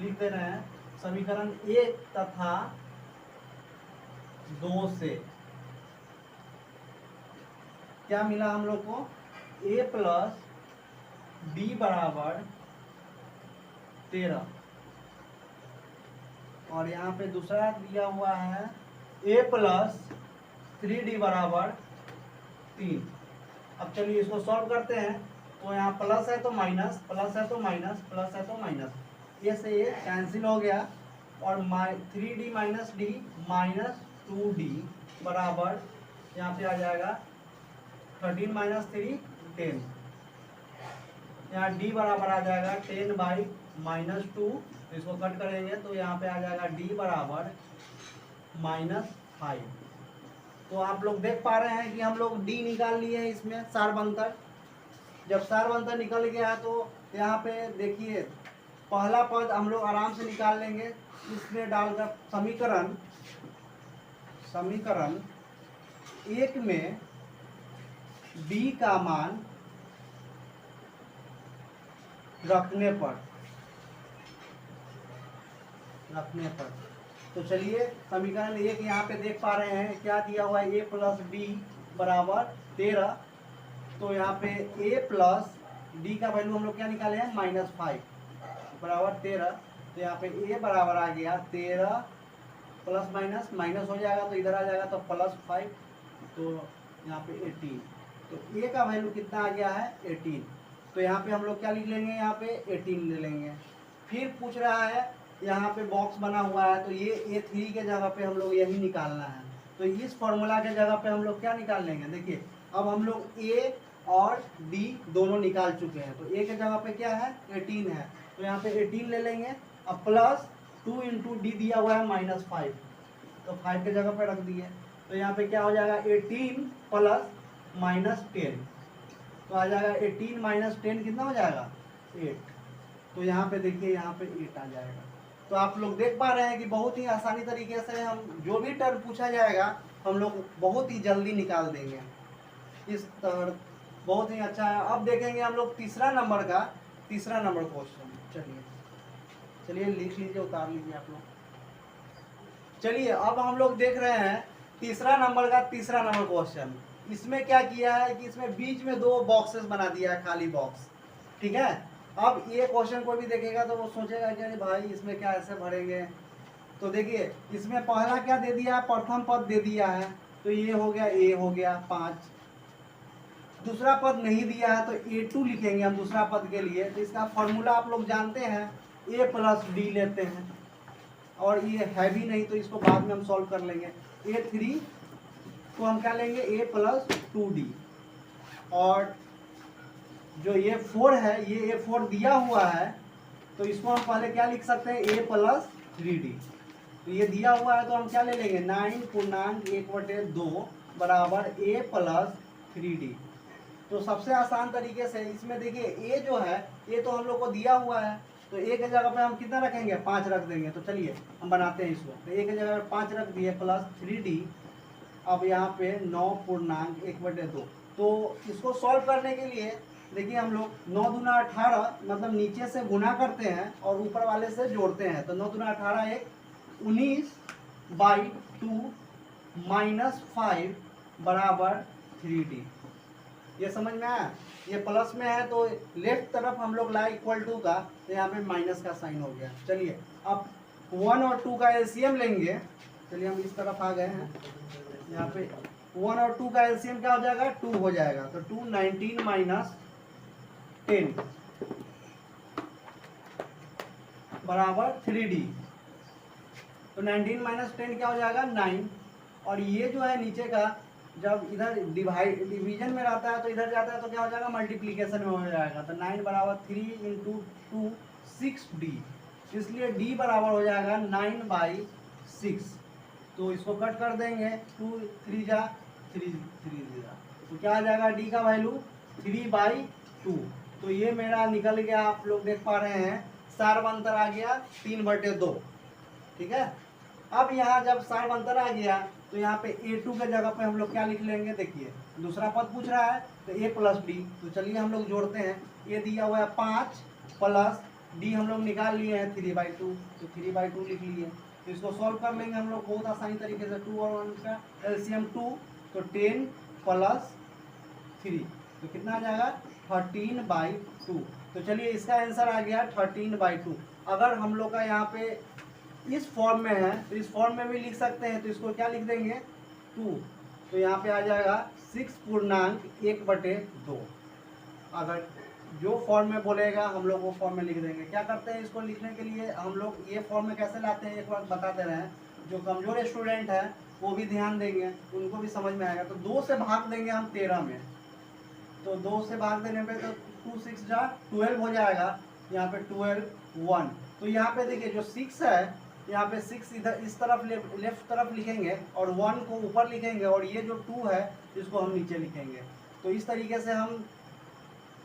लिख दे रहे हैं, समीकरण 1 तथा 2 से क्या मिला हम लोग को A प्लस D बराबर 13, और यहाँ पे दूसरा दिया हुआ है A प्लस 3D बराबर 3। अब चलिए इसको सॉल्व करते हैं। तो यहाँ प्लस है तो माइनस, प्लस है तो माइनस, प्लस है तो माइनस, ये से ये कैंसिल हो गया। और 3D minus D minus 2D बराबर यहाँ पे आ जाएगा 13 माइनस 3 10। यहाँ D बराबर आ जाएगा 10 बाई माइनस 2, इसको कट करेंगे तो यहाँ पे आ जाएगा D बराबर -5। तो आप लोग देख पा रहे हैं कि हम लोग D निकाल लिए हैं इसमें सारबंतर। जब सारबंतर निकल गया है तो यहाँ पे देखिए पहला पद हम लोग आराम से निकाल लेंगे, इसमें डालकर समीकरण 1 में D का मान रखने पर तो चलिए समीकरण 1 यहाँ पे देख पा रहे हैं क्या दिया हुआ है A प्लस D बराबर 13। तो यहाँ पे A प्लस D का वैल्यू हम लोग क्या निकाले हैं -5 बराबर 13। तो यहाँ पे A बराबर आ गया 13 प्लस माइनस माइनस हो जाएगा तो इधर आ जाएगा तो +5, तो यहाँ पे 18। तो A का वैल्यू कितना आ गया है 18। तो यहाँ पे हम लोग क्या लिख लेंगे, यहाँ पे 18 ले लेंगे। फिर पूछ रहा है यहाँ पे बॉक्स बना हुआ है तो ये A3 के जगह पे हम लोग यही निकालना है। तो इस फॉर्मूला के जगह पे हम लोग क्या निकाल लेंगे, देखिए अब हम लोग A और D दोनों निकाल चुके हैं। तो A के जगह पे क्या है 18 है, तो यहाँ पे 18 ले लेंगे। अब प्लस 2 इंटू D दिया हुआ है -5, तो 5 के जगह पे रख दिए। तो यहाँ पे क्या हो जाएगा 18 प्लस -10, तो आ जाएगा 18 माइनस 10 कितना हो जाएगा 8। तो यहाँ पे देखिए यहाँ पे 8 आ जाएगा। तो आप लोग देख पा रहे हैं कि बहुत ही आसानी तरीके से हम जो भी टर्म पूछा जाएगा हम लोग बहुत ही जल्दी निकाल देंगे। इस तरह बहुत ही अच्छा है। अब देखेंगे हम लोग तीसरा नंबर क्वेश्चन। चलिए लिख लीजिए, उतार लीजिए आप लोग। चलिए अब हम लोग देख रहे हैं तीसरा नंबर क्वेश्चन। इसमें क्या किया है कि इसमें बीच में 2 बॉक्सेस बना दिया है, खाली बॉक्स, ठीक है। अब ये क्वेश्चन को भी देखेगा तो वो सोचेगा कि अरे भाई इसमें क्या ऐसे भरेंगे। तो देखिए इसमें पहला क्या दे दिया है, प्रथम पद दे दिया है, तो ये हो गया A हो गया 5। दूसरा पद नहीं दिया है तो A2 लिखेंगे हम दूसरा पद के लिए। तो इसका फॉर्मूला आप लोग जानते हैं, A प्लस D लेते हैं, और ये है भी नहीं तो इसको बाद में हम सॉल्व कर लेंगे। A3 तो हम क्या लेंगे A प्लस 2D, और जो ये 4 है ये A4 दिया हुआ है तो इसको हम पहले क्या लिख सकते हैं A प्लस 3D। तो ये दिया हुआ है तो हम क्या ले लेंगे 9/1/2 बराबर A प्लस 3D। तो सबसे आसान तरीके से इसमें देखिए A जो है ये तो हम लोग को दिया हुआ है, तो A के जगह पे हम कितना रखेंगे 5 रख देंगे। तो चलिए हम बनाते हैं इसको। तो A के जगह पे 5 रख दिए प्लस 3D। अब यहाँ पे 9/1/2। तो इसको सॉल्व करने के लिए देखिए हम लोग 9 दूना 18 मतलब नीचे से गुना करते हैं और ऊपर वाले से जोड़ते हैं। तो 9 दूना 18 एक 19/2 -5 बराबर 3D। ये समझ में आया। ये प्लस में है तो लेफ्ट तरफ हम लोग लाए इक्वल टू का, तो यहाँ पे माइनस का साइन हो गया। चलिए अब 1 और 2 का एलसीएम लेंगे। चलिए हम इस तरफ आ गए हैं। यहाँ पे 1 और 2 का एलसीएम क्या हो जाएगा 2 हो जाएगा। तो 2 19 माइनस 10 बराबर 3D। तो 19 माइनस 10 क्या हो जाएगा 9। और ये जो है नीचे का जब इधर डिवीजन में रहता है तो इधर जाता है तो क्या हो जाएगा, मल्टीप्लीकेशन में हो जाएगा। तो 9 बराबर 3 इंटू 2 6D, इसलिए D बराबर हो जाएगा 9/6। तो इसको कट कर देंगे, 2 3 जा 3 जा, तो क्या आ जाएगा D का वैल्यू 3/2। तो ये मेरा निकल गया, आप लोग देख पा रहे हैं सार्वंतर आ गया 3/2। ठीक है। अब यहाँ जब सार्वंतर आ गया तो यहाँ पे A2 के जगह पे हम लोग क्या लिख लेंगे, देखिए दूसरा पद पूछ रहा है तो A प्लस डी, तो चलिए हम लोग जोड़ते हैं। ये दिया हुआ है 5 प्लस डी हम लोग निकाल लिए हैं 3/2, तो 3/2 लिख लिए। तो इसको सॉल्व कर लेंगे हम लोग बहुत आसानी तरीके से। 2 और 1 का एलसीएम 2, तो 10 प्लस 3, तो कितना आ जाएगा 13/2। तो चलिए इसका आंसर आ गया 13/2। अगर हम लोग का यहाँ पे इस फॉर्म में है तो इस फॉर्म में भी लिख सकते हैं, तो इसको क्या लिख देंगे 2, तो यहाँ पे आ जाएगा 6/1/2। अगर जो फॉर्म में बोलेगा हम लोग वो फॉर्म में लिख देंगे। क्या करते हैं इसको लिखने के लिए हम लोग ये फॉर्म में कैसे लाते हैं एक बार बताते रहे हैं, जो कमजोर स्टूडेंट है वो भी ध्यान देंगे, उनको भी समझ में आएगा। तो 2 से भाग देंगे हम 13 में, तो 2 से भाग देने पे तो 2 6 जा 12 हो जाएगा, यहाँ पे 12 1। तो यहाँ पे देखिए जो 6 है यहाँ पे 6 इधर इस तरफ लेफ्ट तरफ लिखेंगे और 1 को ऊपर लिखेंगे, और ये जो 2 है इसको हम नीचे लिखेंगे। तो इस तरीके से हम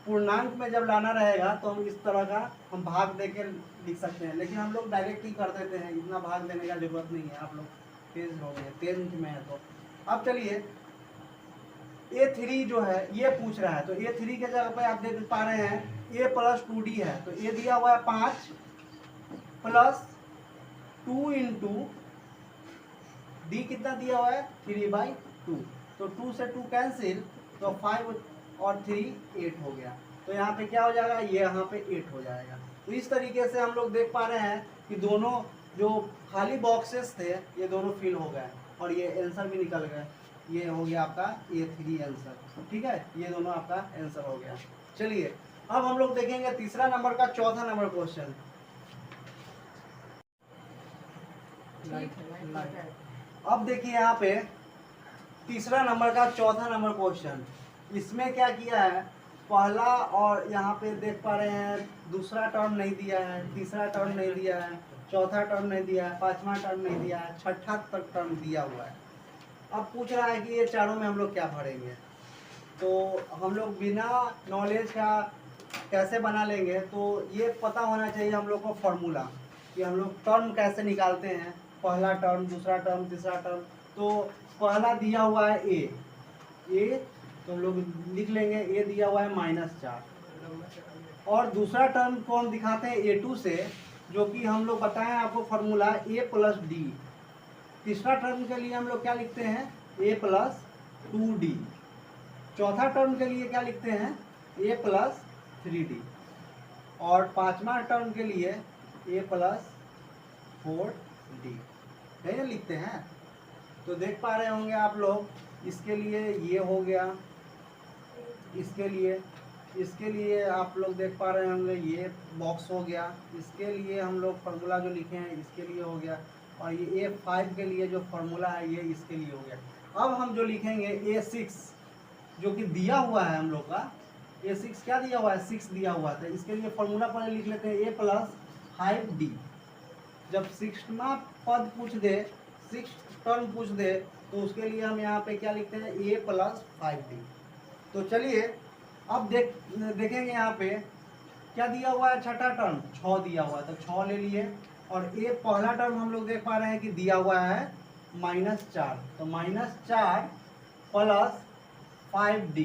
पूर्णांक में जब लाना रहेगा तो हम इस तरह का हम भाग दे के लिख सकते हैं, लेकिन हम लोग डायरेक्ट ही कर देते हैं, इतना भाग देने का जरूरत नहीं है। आप लोग तेज हो गए, 10th में है तो। अब चलिए A3 जो है ये पूछ रहा है, तो A3 के जगह पे आप देख पा रहे हैं A प्लस 2D है, तो A दिया हुआ है 5 प्लस 2 इंटू D कितना दिया हुआ है 3/2, तो 2 से 2 कैंसिल, तो 5 और 3 8 हो गया। तो यहाँ पे क्या हो जाएगा, ये यहाँ पे 8 हो जाएगा। तो इस तरीके से हम लोग देख पा रहे हैं कि दोनों जो खाली बॉक्सेस थे ये दोनों फिल हो गए और ये आंसर भी निकल गए। ये हो गया आपका A3 आंसर। ठीक है, ये दोनों आपका आंसर हो गया। चलिए अब हम लोग देखेंगे तीसरा नंबर का चौथा नंबर क्वेश्चन। अब देखिए यहाँ पे तीसरा नंबर का चौथा नंबर क्वेश्चन, इसमें क्या किया है, पहला और यहाँ पे देख पा रहे हैं दूसरा टर्म नहीं दिया है, तीसरा टर्म नहीं दिया है, चौथा टर्म नहीं दिया है, पांचवा टर्म नहीं दिया है, छठा तक टर्म दिया हुआ है। अब पूछ रहा है कि ये चारों में हम लोग क्या भरेंगे। तो हम लोग बिना नॉलेज का कैसे बना लेंगे, तो ये पता होना चाहिए हम लोग को फॉर्मूला कि हम लोग टर्म कैसे निकालते हैं, पहला टर्म, दूसरा टर्म, तीसरा टर्म। तो पहला दिया हुआ है ए, तो हम लोग लिख लेंगे ए दिया हुआ है -4, और दूसरा टर्म को हम दिखाते हैं A2 से, जो कि हम लोग बताएं आपको फॉर्मूला A प्लस डी। तीसरा टर्म के लिए हम लोग क्या लिखते हैं A प्लस 2D। चौथा टर्म के लिए क्या लिखते हैं A प्लस 3D, और पांचवा टर्म के लिए A प्लस 4D, यही लिखते हैं। तो देख पा रहे होंगे आप लोग, इसके लिए ये हो गया, इसके लिए आप लोग देख पा रहे होंगे ये बॉक्स हो गया, इसके लिए हम लोग फार्मूला जो लिखे हैं इसके लिए हो गया, और ये A5 के लिए जो फार्मूला है ये इसके लिए हो गया। अब हम जो लिखेंगे A6 जो कि दिया हुआ है हम लोग का, A6 क्या दिया हुआ है 6 दिया हुआ था, इसके लिए फार्मूला पहले लिख लेते हैं A प्लस 5D। जब 6वां पद पूछ दे, 6 टर्म पूछ दे, तो उसके लिए हम यहाँ पे क्या लिखते हैं A प्लस 5D। तो चलिए अब देखेंगे यहाँ पे क्या दिया हुआ है, छठा टर्म 6 दिया हुआ है, तो 6 ले लिए, और A पहला टर्म हम लोग देख पा रहे हैं कि दिया हुआ है -4, तो -4 प्लस 5D,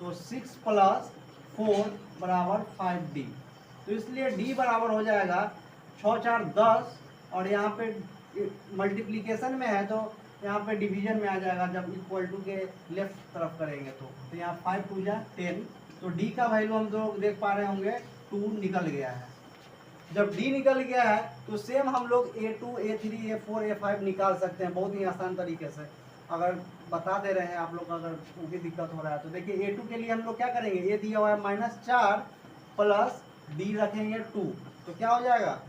तो 6 प्लस 4 बराबर 5D। तो इसलिए D बराबर हो जाएगा 6 4 10, और यहाँ पे मल्टीप्लीकेशन में है तो यहाँ पे डिवीजन में आ जाएगा, जब इक्वल टू के लेफ्ट तरफ करेंगे तो यहाँ 5 2 जा 10, तो D का वैल्यू हम लोग देख पा रहे होंगे 2 निकल गया है। जब D निकल गया है तो सेम हम लोग A2 A3 A4 A5 निकाल सकते हैं बहुत ही आसान तरीके से। अगर बता दे रहे हैं आप लोग, अगर वो भी दिक्कत हो रहा है तो देखिए A2 के लिए हम लोग क्या करेंगे, A दिया हुआ है -4 प्लस D रखेंगे 2, तो क्या हो जाएगा,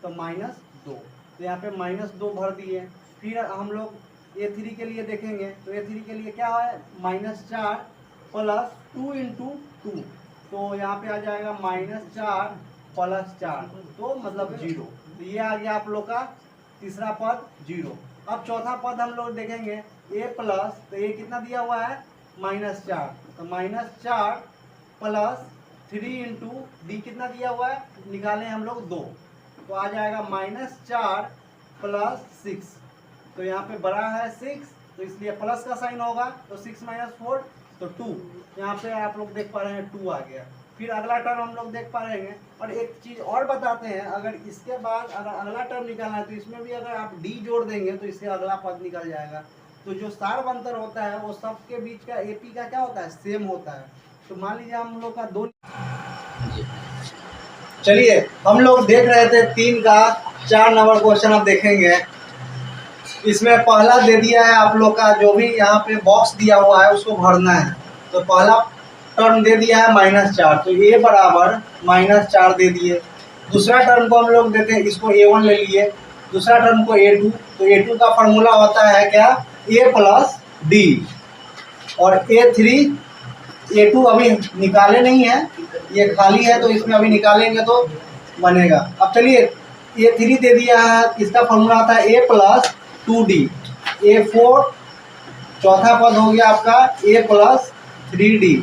तो -2, तो यहाँ पे -2 भर दिए। फिर हम लोग A3 के लिए देखेंगे तो A3 के लिए क्या है, -4 प्लस 2 इंटू 2, तो यहाँ पे आ जाएगा -4 प्लस 4, तो मतलब 0। तो ये आ गया आप लोग का तीसरा पद 0। अब चौथा पद हम लोग देखेंगे A प्लस, तो ये कितना दिया हुआ है -4, तो -4 प्लस 3 इंटू डी कितना दिया हुआ है, निकालें हम लोग 2, तो आ जाएगा -4 प्लस 6, तो यहाँ पे बड़ा है 6 तो इसलिए प्लस का साइन होगा, तो 6 - 4 तो 2, यहाँ पे आप लोग देख पा रहे हैं 2 आ गया। फिर अगला टर्म हम लोग देख पा रहे हैं। और एक चीज़ और बताते हैं, अगर इसके बाद अगर अगला टर्म निकालना है तो इसमें भी अगर आप डी जोड़ देंगे तो इससे अगला पद निकल जाएगा। तो जो सार अंतर होता है वो सबके बीच का एपी का क्या होता है, सेम होता है। तो मान लीजिए हम लोग का 2, चलिए हम लोग देख रहे थे 3 का 4 नंबर क्वेश्चन अब देखेंगे। इसमें पहला दे दिया है आप लोग का, जो भी यहाँ पे बॉक्स दिया हुआ है उसको भरना है। तो पहला टर्म दे दिया है -4, तो A बराबर -4 दे दिए। दूसरा टर्म को हम लोग देते हैं, इसको A1 ले लिए, दूसरा टर्म को A2, तो A2 का फॉर्मूला होता है क्या, A प्लस D, और A3 A2 अभी निकाले नहीं है, ये खाली है तो इसमें अभी निकालेंगे तो बनेगा। अब चलिए A3 दे दिया है, इसका फॉर्मूला आता है A प्लस 2D, A4 चौथा पद हो गया आपका A प्लस 3D,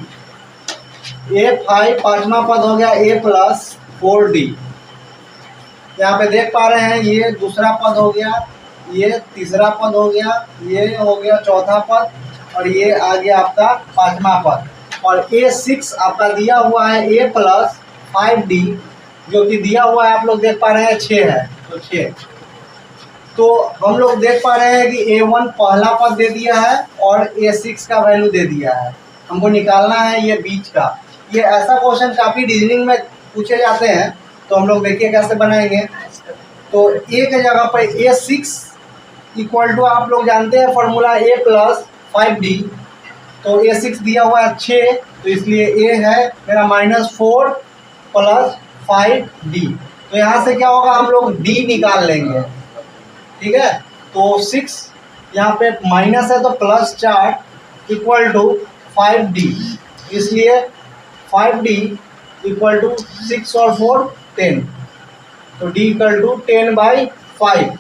A5 पांचवा पद हो गया A प्लस 4D। यहाँ पे देख पा रहे हैं ये दूसरा पद हो गया, ये तीसरा पद हो गया, ये हो गया चौथा पद, और ये आ गया आपका पांचवा पद। और A6 आपका दिया हुआ है A प्लस 5D, जो कि दिया हुआ है आप लोग देख पा रहे हैं 6 है, तो 6। तो हम लोग देख पा रहे हैं कि A1 पहला पद दे दिया है और A6 का वैल्यू दे दिया है, हमको निकालना है ये बीच का। ये ऐसा क्वेश्चन काफ़ी रीजनिंग में पूछे जाते हैं, तो हम लोग देखिए कैसे बनाएंगे। तो A के जगह पर A6 इक्वल टू आप लोग जानते हैं फॉर्मूला A प्लस 5D, तो A6 दिया हुआ है 6, तो इसलिए A है मेरा -4 प्लस 5D। तो यहाँ से क्या होगा, हम लोग D निकाल लेंगे, ठीक है। तो 6 यहाँ पे माइनस है तो +4 इक्वल टू 5D, इसलिए 5D इक्वल टू 6 और 4 10, तो D इक्वल टू 10/5।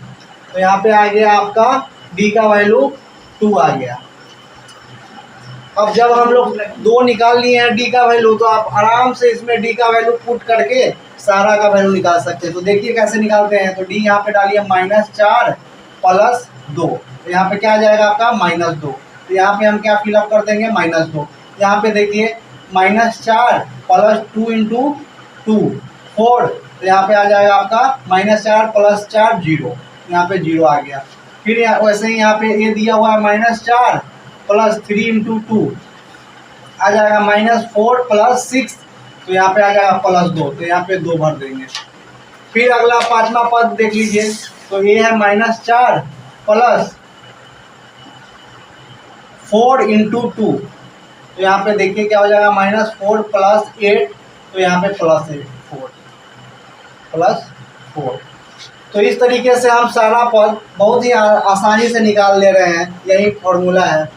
तो यहाँ पे आ गया आपका D का वैल्यू 2 आ गया। अब जब हम लोग 2 निकाल लिए हैं D का वैल्यू, तो आप आराम से इसमें D का वैल्यू पुट करके सारा का वैल्यू निकाल सकते हैं। तो देखिए कैसे निकालते हैं। तो D यहाँ पे डालिए -4 प्लस 2, तो यहाँ पे क्या आ जाएगा आपका -2, तो यहाँ पे हम क्या फिलअप कर देंगे -2। यहाँ पे देखिए -4 प्लस 2 इंटू 2 4, तो यहाँ पे आ जाएगा आपका -4 प्लस 4 0, यहाँ पे 0 आ गया। फिर वैसे ही यहाँ पे ये दिया हुआ है -4 प्लस 3 इंटू 2 आ जाएगा -4 प्लस 6, तो यहाँ पे आ जाएगा +2, तो यहाँ पे 2 भर देंगे। फिर अगला पांचवा पद देख लीजिए, तो ये है -4 प्लस 4 इंटू 2, तो यहाँ पे देखिए क्या हो जाएगा -4 प्लस 8, तो यहाँ पे प्लस 4। तो इस तरीके से हम सारा पद बहुत ही आसानी से निकाल ले रहे हैं, यही फॉर्मूला है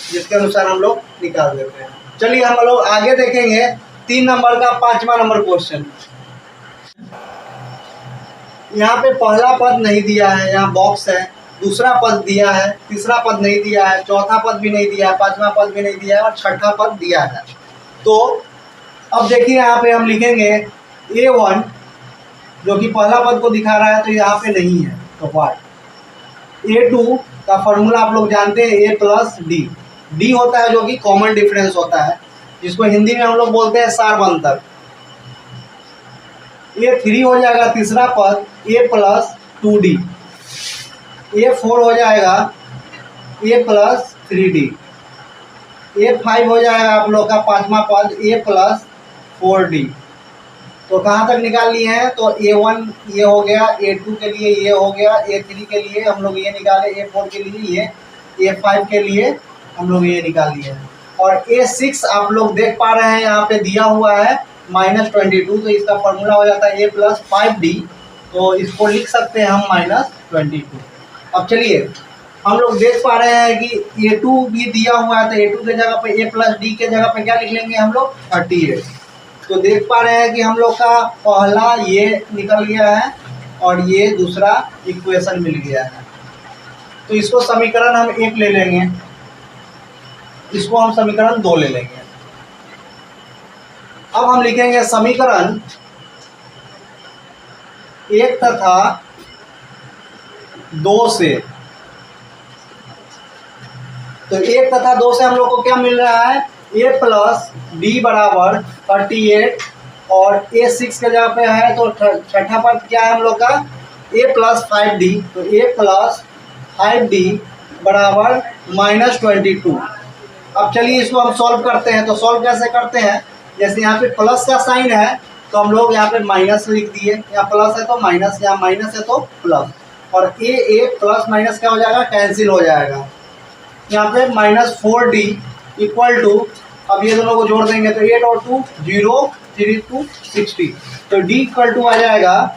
जिसके अनुसार हम लोग निकाल देते हैं। चलिए हम लोग आगे देखेंगे 3 नंबर का 5वां नंबर क्वेश्चन। यहाँ पे पहला पद नहीं दिया है, यहाँ बॉक्स है, दूसरा पद दिया है, तीसरा पद नहीं दिया है, चौथा पद भी नहीं दिया है, पांचवा पद भी नहीं दिया है, और छठा पद दिया है। तो अब देखिए यहाँ पे हम लिखेंगे A1 जो कि पहला पद को दिखा रहा है, तो यहाँ पे नहीं है, तो वाट। A2 का फॉर्मूला आप लोग जानते हैं A प्लस D होता है जो कि कॉमन डिफरेंस होता है, जिसको हिंदी में हम लोग बोलते हैं सार अंतर। A3 हो जाएगा तीसरा पद A प्लस 2D, A4 हो जाएगा A प्लस 3D, A5 हो जाएगा आप लोग का पांचवा पद A प्लस 4D। तो कहाँ तक निकाल लिए हैं, तो A1 ये हो गया, A2 के लिए ये हो गया, A3 के लिए हम लोग ये निकाले, A4 के लिए ये, A5 के लिए हम लोग ये निकाल लिए हैं। और A6 आप लोग देख पा रहे हैं यहाँ पे दिया हुआ है -22, तो इसका फॉर्मूला हो जाता है A प्लस 5D, तो इसको लिख सकते हैं हम -22। अब चलिए हम लोग देख पा रहे हैं कि A2 भी दिया हुआ है, तो A2 के जगह पे A प्लस डी के जगह पे क्या लिख लेंगे हम लोग 38। तो देख पा रहे हैं कि हम लोग का पहला ये निकल गया है और ये दूसरा इक्वेशन मिल गया है। तो इसको समीकरण हम 1 ले लेंगे, इसको हम समीकरण 2 ले लेंगे। अब हम लिखेंगे समीकरण 1 तथा 2 से। तो 1 तथा 2 से हम लोग को क्या मिल रहा है, A प्लस डी बराबर 38 और A6 के जगह पे है तो छठा पद क्या है हम लोग का A प्लस 5D। तो A प्लस 5D बराबर -22। अब चलिए इसको हम सॉल्व करते हैं। तो सॉल्व कैसे करते हैं, जैसे यहाँ पे प्लस का साइन है तो हम लोग यहाँ पे माइनस लिख दिए, यहाँ प्लस है तो माइनस, यहाँ माइनस है तो प्लस, और ए प्लस माइनस क्या हो जाएगा, कैंसिल हो जाएगा। यहाँ पे -4D इक्वल टू, अब ये दोनों को जोड़ देंगे तो 8 और 2 0, 3 2 60। तो D इक्वल टू आ जाएगा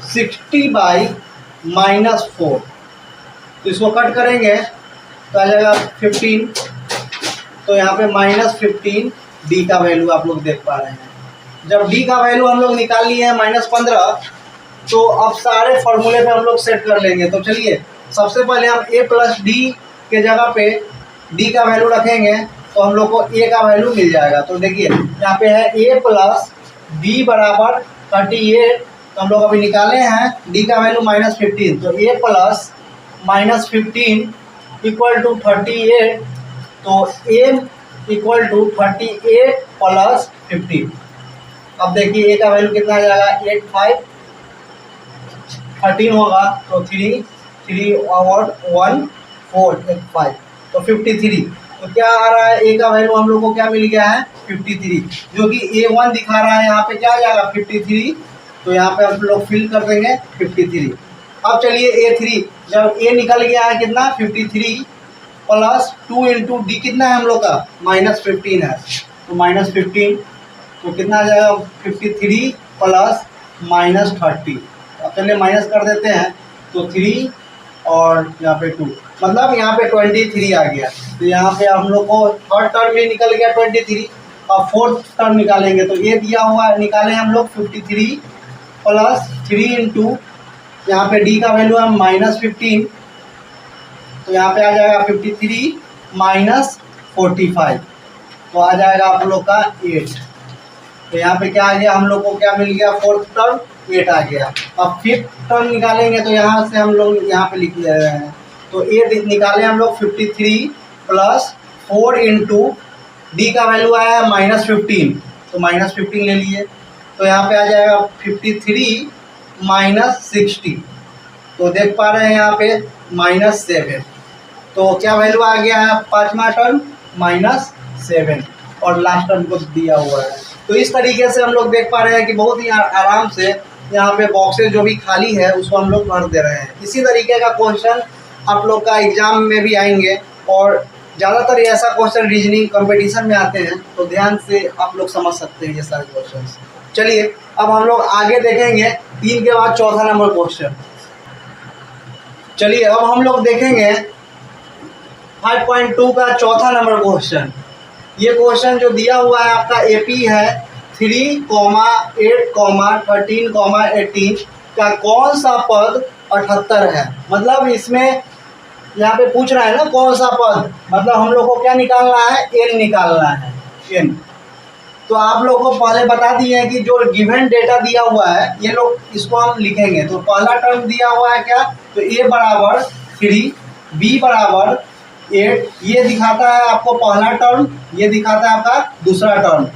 60/-4। तो इसको कट करेंगे तो आ जाएगा 15। तो यहाँ पे -15 D का वैल्यू आप लोग देख पा रहे हैं। जब D का वैल्यू हम लोग निकाल लिए हैं -15, तो अब सारे फॉर्मूले पे हम लोग सेट कर लेंगे। तो चलिए सबसे पहले हम A प्लस डी के जगह पे D का वैल्यू रखेंगे तो हम लोग को A का वैल्यू मिल जाएगा। तो देखिए यहाँ पे है A प्लस डी बराबर 38। तो हम लोग अभी निकाले हैं D का वैल्यू -15। तो A प्लस -15 इक्वल टू 38। तो A इक्वल टू 38 प्लस 15। अब देखिए A का वैल्यू कितना आ जाएगा, 8 5 13 होगा तो 3 और 1 4 5, तो 53। तो क्या आ रहा है, A का वैल्यू हम लोग को क्या मिल गया है 53, जो कि A1 दिखा रहा है। यहाँ पे क्या आ जाएगा 53। तो यहाँ पे हम लोग फिल कर देंगे 53। अब चलिए A3, जब A निकल गया है कितना 53 प्लस 2 इंटू डी कितना है हम लोग का -15 है। तो -15 तो कितना आ जाएगा 53 प्लस -30। अब चलिए माइनस कर देते हैं तो 3 और यहाँ पे 2, मतलब यहाँ पे 23 आ गया। तो यहाँ पे हम लोग को थर्ड टर्म में निकल गया 23। अब फोर्थ टर्म निकालेंगे तो ये दिया हुआ निकाले हम लोग 53 प्लस 3 इंटू यहाँ पे डी का वैल्यू है -15। तो यहाँ पे आ जाएगा 53 माइनस 45। तो आ जाएगा आप लोग का 8। तो यहाँ पे क्या आ गया, हम लोग को क्या मिल गया, फोर्थ टर्म 8 आ गया। अब फिफ्थ टर्म निकालेंगे तो यहाँ से हम लोग यहाँ पे लिख ले रहे हैं। तो ए निकाले हम लोग 53 प्लस 4 इंटू डी का वैल्यू आया है -15। तो -15 ले लिए। तो यहाँ पे आ जाएगा 53 माइनस 60। तो देख पा रहे हैं यहाँ पे -7। तो क्या वैल्यू आ गया है, पाँचवा टर्म -7 और लास्ट टर्म को दिया हुआ है। तो इस तरीके से हम लोग देख पा रहे हैं कि बहुत ही आराम से यहाँ पे बॉक्सेस जो भी खाली है उसको हम लोग भर दे रहे हैं। इसी तरीके का क्वेश्चन आप लोग का एग्जाम में भी आएंगे और ज़्यादातर ऐसा क्वेश्चन रीजनिंग कंपटीशन में आते हैं, तो ध्यान से आप लोग समझ सकते हैं ये सारे क्वेश्चन। चलिए अब हम लोग आगे देखेंगे 3 के बाद चौथा नंबर क्वेश्चन। चलिए अब हम लोग देखेंगे 5.2 का चौथा नंबर क्वेश्चन। ये क्वेश्चन जो दिया हुआ है आपका एपी है 3, 8, 13, 18 का कौन सा पद 78 है। मतलब इसमें यहाँ पे पूछ रहा है ना कौन सा पद, मतलब हम लोग को क्या निकालना है, एन निकालना है, एन। तो आप लोग को पहले बता दिए हैं कि जो गिवन डेटा दिया हुआ है ये लोग इसको हम लिखेंगे। तो पहला टर्म दिया हुआ है क्या, तो ए बराबर 3, बी बराबर 8, ये दिखाता है आपको पहला टर्म, ये दिखाता है आपका दूसरा टर्म।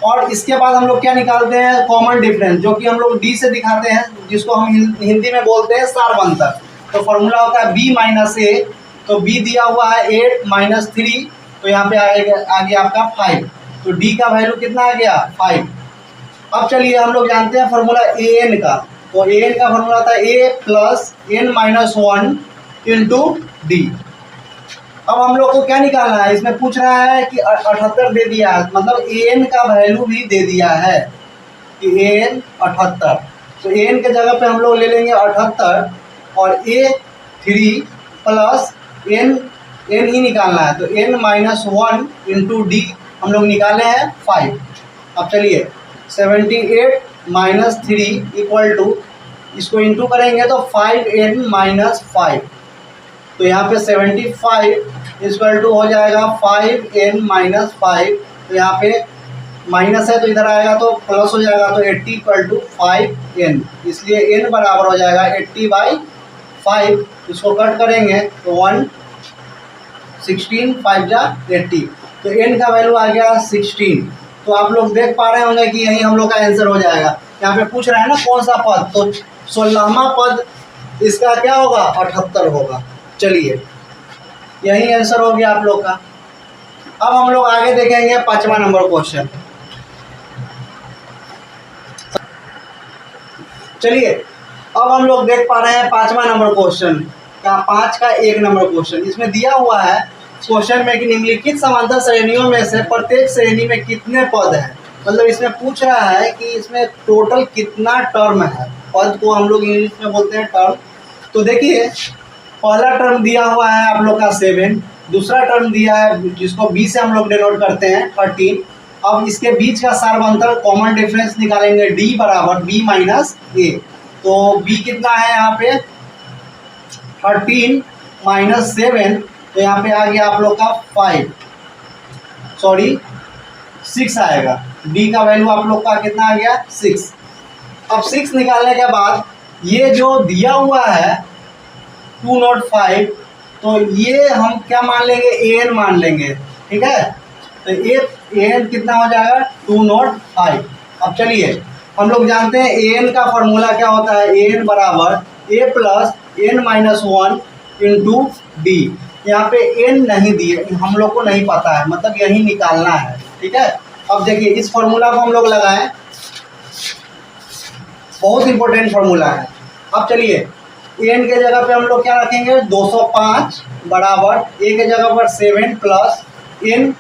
और इसके बाद हम लोग क्या निकालते हैं, कॉमन डिफरेंस, जो कि हम लोग डी से दिखाते हैं, जिसको हम हिंदी में बोलते हैं सारवंतर। तो फॉर्मूला होता है बी माइनस ए। तो बी दिया हुआ है 8 माइनस 3, तो यहाँ पे आ गया आपका 5। तो डी का वैल्यू कितना आ गया 5। अब चलिए हम लोग जानते हैं फॉर्मूला ए एन का। तो ए एन का फॉर्मूला होता है a plus N minus 1 into d. अब हम लोग को क्या निकालना है, इसमें पूछ रहा है कि 78 दे दिया है, मतलब ए एन का वैल्यू भी दे दिया है कि ए एन 78। तो एन के जगह पे हम लोग ले लेंगे 78 और A3 प्लस एन ही निकालना है, तो n माइनस 1 इंटू डी हम लोग निकाले हैं 5। अब चलिए 78 माइनस 3 इक्वल टू, इसको इंटू करेंगे तो 5n माइनस 5, तो यहाँ पे 75 इक्वल टू हो जाएगा 5n माइनस 5, तो यहाँ पे माइनस है तो इधर आएगा तो प्लस हो जाएगा, तो 80 इक्वल टू 5n, इसलिए n बराबर हो जाएगा 80/5। इसको कट करेंगे तो 116 5 जा 80, तो n का वैल्यू आ गया 16। तो आप लोग देख पा रहे होंगे कि यही हम लोग का आंसर हो जाएगा। यहाँ पे पूछ रहा है ना कौन सा पद, तो 16वां पद इसका क्या होगा, 78 होगा। चलिए यही आंसर हो गया आप लोग का। अब हम लोग आगे देखेंगे 5वां नंबर क्वेश्चन। चलिए अब हम लोग देख पा रहे हैं 5वां नंबर क्वेश्चन का, 5 का 1 नंबर क्वेश्चन। इसमें दिया हुआ है क्वेश्चन में कि निम्नलिखित समांतर श्रेणियों में से प्रत्येक श्रेणी में कितने पद हैं। मतलब इसमें पूछ रहा है कि इसमें टोटल कितना टर्म है। पद को हम लोग इंग्लिश में बोलते हैं टर्म। तो देखिए पहला टर्म दिया हुआ है आप लोग का 7, दूसरा टर्म दिया है जिसको b से हम लोग डिनोट करते हैं 13। अब इसके बीच का सार्वंतर कॉमन डिफरेंस निकालेंगे, d बराबर b माइनस a। तो b कितना है यहाँ पे 13 माइनस 7, तो यहाँ पे आ गया आप लोग का 6 आएगा। d का वैल्यू आप लोग का कितना आ गया 6। अब 6 निकालने के बाद ये जो दिया हुआ है 205, तो ये हम क्या मान लेंगे, an मान लेंगे, ठीक है। तो an कितना हो जाएगा 205। अब चलिए हम लोग जानते हैं an का फॉर्मूला क्या होता है, an बराबर a plus n minus 1 into D. यहाँ पे n नहीं दिए, हम लोग को नहीं पता है, मतलब यही निकालना है, ठीक है। अब देखिए इस फॉर्मूला को हम लोग लगाएं, बहुत इंपॉर्टेंट फॉर्मूला है। अब चलिए n के जगह पे हम लोग क्या रखेंगे 205 बराबर a के जगह पर 7 प्लस n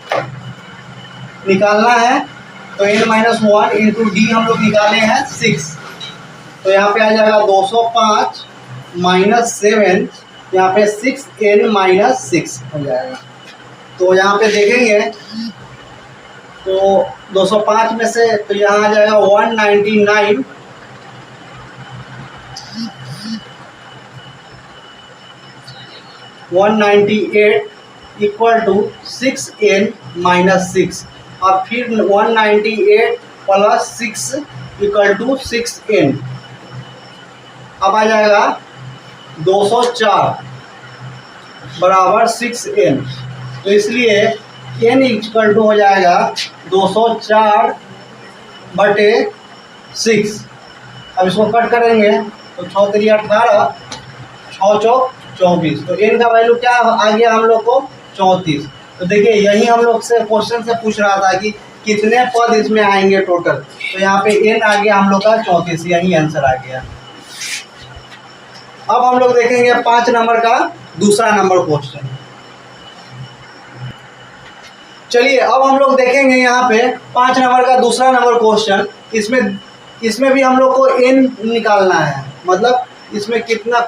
निकालना है, तो n माइनस 1 इंटू डी हम लोग निकाले हैं 6। तो यहाँ पे आ जाएगा 205 माइनस 7, यहाँ पे 6n माइनस 6 हो जाएगा। तो यहाँ पे देखेंगे तो 205 में से तो यहाँ आ जाएगा 199 198 इक्वल टू 6n माइनस 6। अब फिर 198 प्लस 6 इक्वल टू 6n। अब आ जाएगा 204 बराबर 6n। तो इसलिए n इक्वल टू हो जाएगा 204 बटे 6। अब इसको कट करेंगे तो 6 3 18, 6 चौक 24, तो n का वैल्यू क्या आ गया हम लोग को 34। तो देखिए यही हम लोग से क्वेश्चन से पूछ रहा था कि कितने पद इसमें आएंगे टोटल, तो यहाँ पे n आ गया हम लोग का 34, यही आंसर आ गया। अब हम लोग देखेंगे 5 नंबर का दूसरा नंबर क्वेश्चन। चलिए अब हम लोग देखेंगे यहाँ पे 5 नंबर का दूसरा नंबर क्वेश्चन। इसमें भी हम लोग को n निकालना है, मतलब इसमें कितना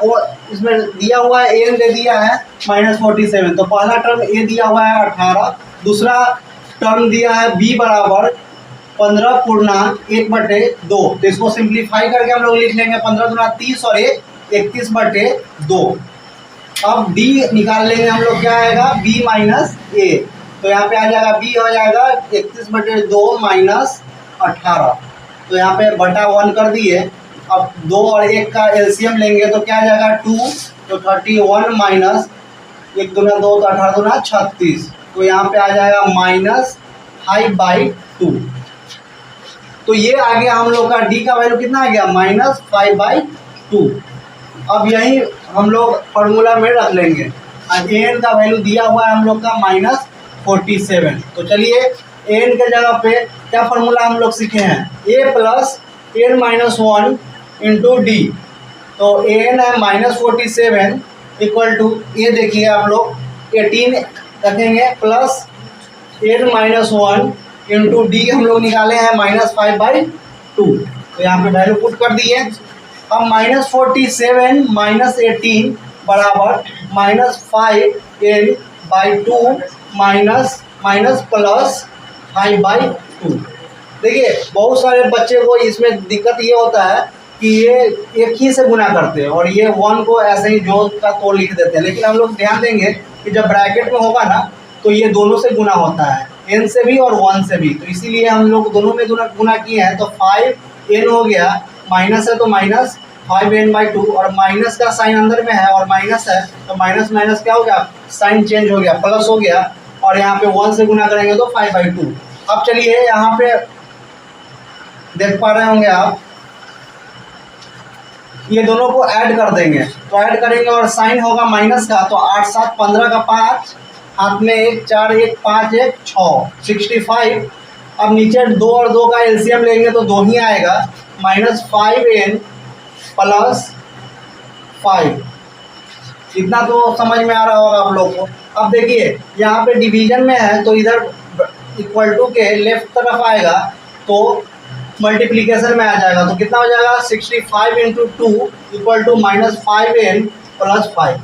इसमें दिया हुआ है, n दे दिया है -47। तो पहला टर्म a दिया हुआ है 18, दूसरा टर्म दिया है b बराबर 15 पूर्णांक 1/2। तो इसको सिंप्लीफाई करके हम लोग लिख लेंगे 15 दूना 30 और 1 31/2। अब d निकाल लेंगे हम लोग, क्या आएगा b माइनस a। तो यहाँ पे आ जाएगा b हो जाएगा 31/2 माइनस 18। तो यहाँ पे बटा 1 कर दिए। अब 2 और 1 का एलसीएम लेंगे तो क्या आ जाएगा 2, तो 31 माइनस 1 दूना 2 तो 18 दूना 36। तो यहाँ पे आ जाएगा -5/2। तो ये आ गया हम लोग का d का वैल्यू कितना आ गया -5/2। अब यही हम लोग फॉर्मूला में रख लेंगे। an का वैल्यू दिया हुआ है हम लोग का -47। तो चलिए an के जगह पे क्या फॉर्मूला हम लोग सीखे हैं, a plus n minus 1 into D. तो an है -47 इक्वल टू ये देखिए आप लोग 18 रखेंगे plus n minus 1 into D हम लोग निकाले हैं -5/2। तो यहाँ पे वैल्यू पुट कर दिए। अब -47 -18 बराबर -5n/2 माइनस प्लस 5/2। देखिए बहुत सारे बच्चे को इसमें दिक्कत ये होता है कि ये एक ही से गुना करते हैं और ये 1 को ऐसे ही जोड़ का तो लिख देते हैं, लेकिन हम लोग ध्यान देंगे कि जब ब्रैकेट में होगा ना तो ये दोनों से गुना होता है, n से भी और 1 से भी। तो इसीलिए हम लोग दोनों में गुना किए हैं, तो 5n हो गया, माइनस है तो माइनस 5n/2 और माइनस का साइन अंदर में है और माइनस है तो माइनस माइनस क्या हो गया, साइन चेंज हो गया, प्लस हो गया और यहाँ पे 1 से गुना करेंगे तो 5/2। अब चलिए यहाँ पे देख पा रहे होंगे आप, ये दोनों को ऐड कर देंगे, तो ऐड करेंगे और साइन होगा माइनस का, तो 8 7 15 का 5, हाथ में 1 4 1 5 1 6 65। अब नीचे 2 और 2 का एलसीएम लेंगे तो 2 ही आएगा, -5n + 5। इतना तो समझ में आ रहा होगा आप लोग को। अब देखिए यहाँ पे डिवीजन में है तो इधर इक्वल टू के लेफ्ट तरफ आएगा तो मल्टीप्लिकेशन में आ जाएगा, तो कितना हो जाएगा 65 × 2 = -5n + 5।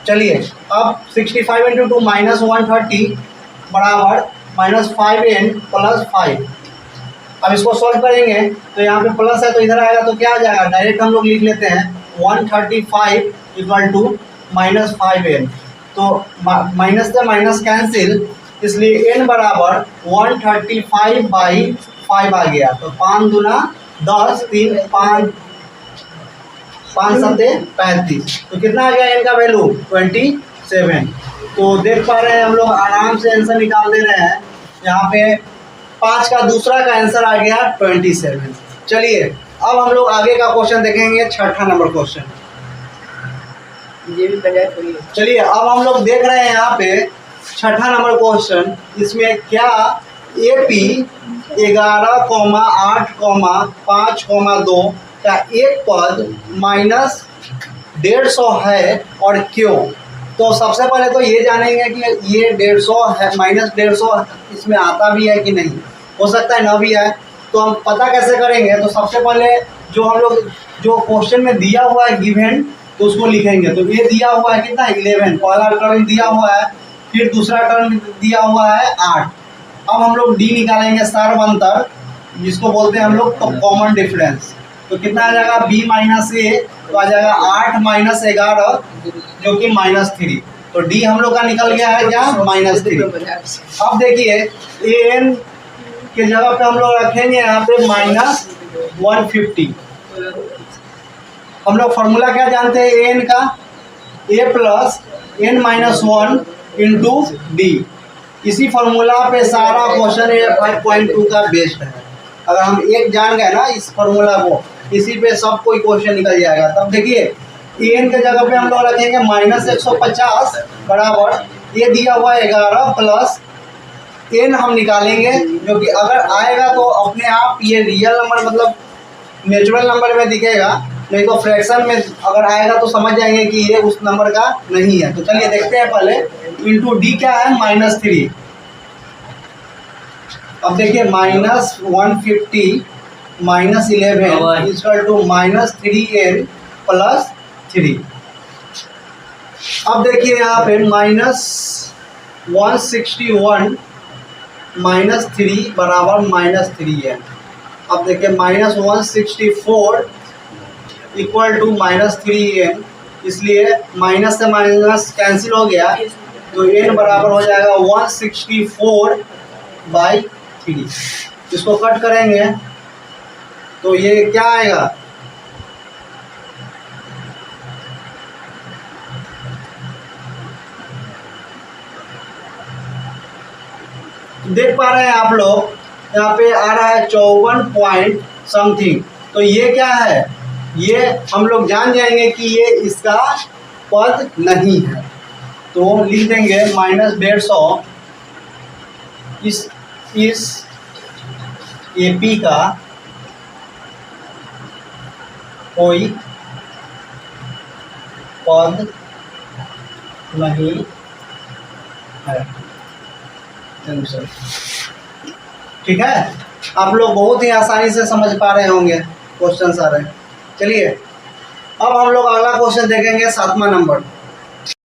चलिए अब 65 × 2 -130 बराबर -5n + 5। अब इसको सॉल्व करेंगे तो यहाँ पे प्लस है तो इधर आएगा तो क्या आ जाएगा, डायरेक्ट हम लोग लिख लेते हैं 135 = -5n। तो माइनस से माइनस कैंसिल, इसलिए n बराबर 135/5 आ गया। तो 5 दूना 10, 3 5 5 7 35, तो कितना आ गया n का वैल्यू 27। तो देख पा रहे हैं हम लोग आराम से आंसर निकाल दे रहे हैं। यहाँ पे 5 का दूसरा का आंसर आ गया 27। चलिए अब हम लोग आगे का क्वेश्चन देखेंगे, 6ठा नंबर क्वेश्चन। ये भी थोड़ी। चलिए अब हम लोग देख रहे हैं यहाँ पे 6ठा नंबर क्वेश्चन। इसमें क्या AP 11,8,5,2 का एक पद -150 है और क्यों। तो सबसे पहले तो ये जानेंगे कि ये 150 है, -150 इसमें आता भी है कि नहीं, हो सकता है ना भी है, तो हम पता कैसे करेंगे। तो सबसे पहले जो हम लोग जो क्वेश्चन में दिया हुआ है गिवन, तो उसको लिखेंगे। तो ये दिया हुआ है कितना 11, पहला टर्म दिया हुआ है, फिर दूसरा टर्म दिया हुआ है 8। अब हम लोग डी निकालेंगे, सर्व अंतर, जिसको बोलते हैं हम लोग तो कॉमन डिफरेंस। तो कितना आ जाएगा b - a, तो आ जाएगा 8 - 11 जो कि -3। तो डी हम लोग का निकल गया है क्या, -3। अब देखिए an के जगह पे हम लोग रखेंगे यहाँ पे -150। हम लोग फॉर्मूला क्या जानते हैं an का, a + n - 1 × d। इसी फॉर्मूला पे सारा क्वेश्चन 5.2 का बेस्ड है। अगर हम एक जान गए ना इस फॉर्मूला को, इसी पे सब कोई क्वेश्चन निकल जाएगा। तब देखिए an के जगह पे हम लोग रखेंगे -150 बराबर, ये दिया हुआ 11 प्लस n हम निकालेंगे, जो कि अगर आएगा तो अपने आप ये रियल नंबर मतलब नेचुरल नंबर में दिखेगा, नहीं तो फ्रैक्शन में अगर आएगा तो समझ जाएंगे कि ये उस नंबर का नहीं है। तो चलिए देखते हैं पहले, इंटू डी क्या है -3। अब देखिए -150 - 11 = -3n + 3। अब देखिए यहाँ पे -161 - 3 बराबर -3n। अब देखिए -164 = -3n, इसलिए माइनस से माइनस कैंसिल हो गया, तो n बराबर हो जाएगा 164/3। इसको कट करेंगे तो ये क्या आएगा, देख पा रहे हैं आप लोग यहाँ पे आ रहा है 54 पॉइंट समथिंग। तो ये क्या है, ये हम लोग जान जाएंगे कि ये इसका पद नहीं है। तो लिख देंगे -150 इस AP का कोई पद नहीं है। ठीक है। आप लोग बहुत ही आसानी से समझ पा रहे होंगे क्वेश्चन सारे। चलिए अब हम लोग अगला क्वेश्चन देखेंगे 7वां नंबर।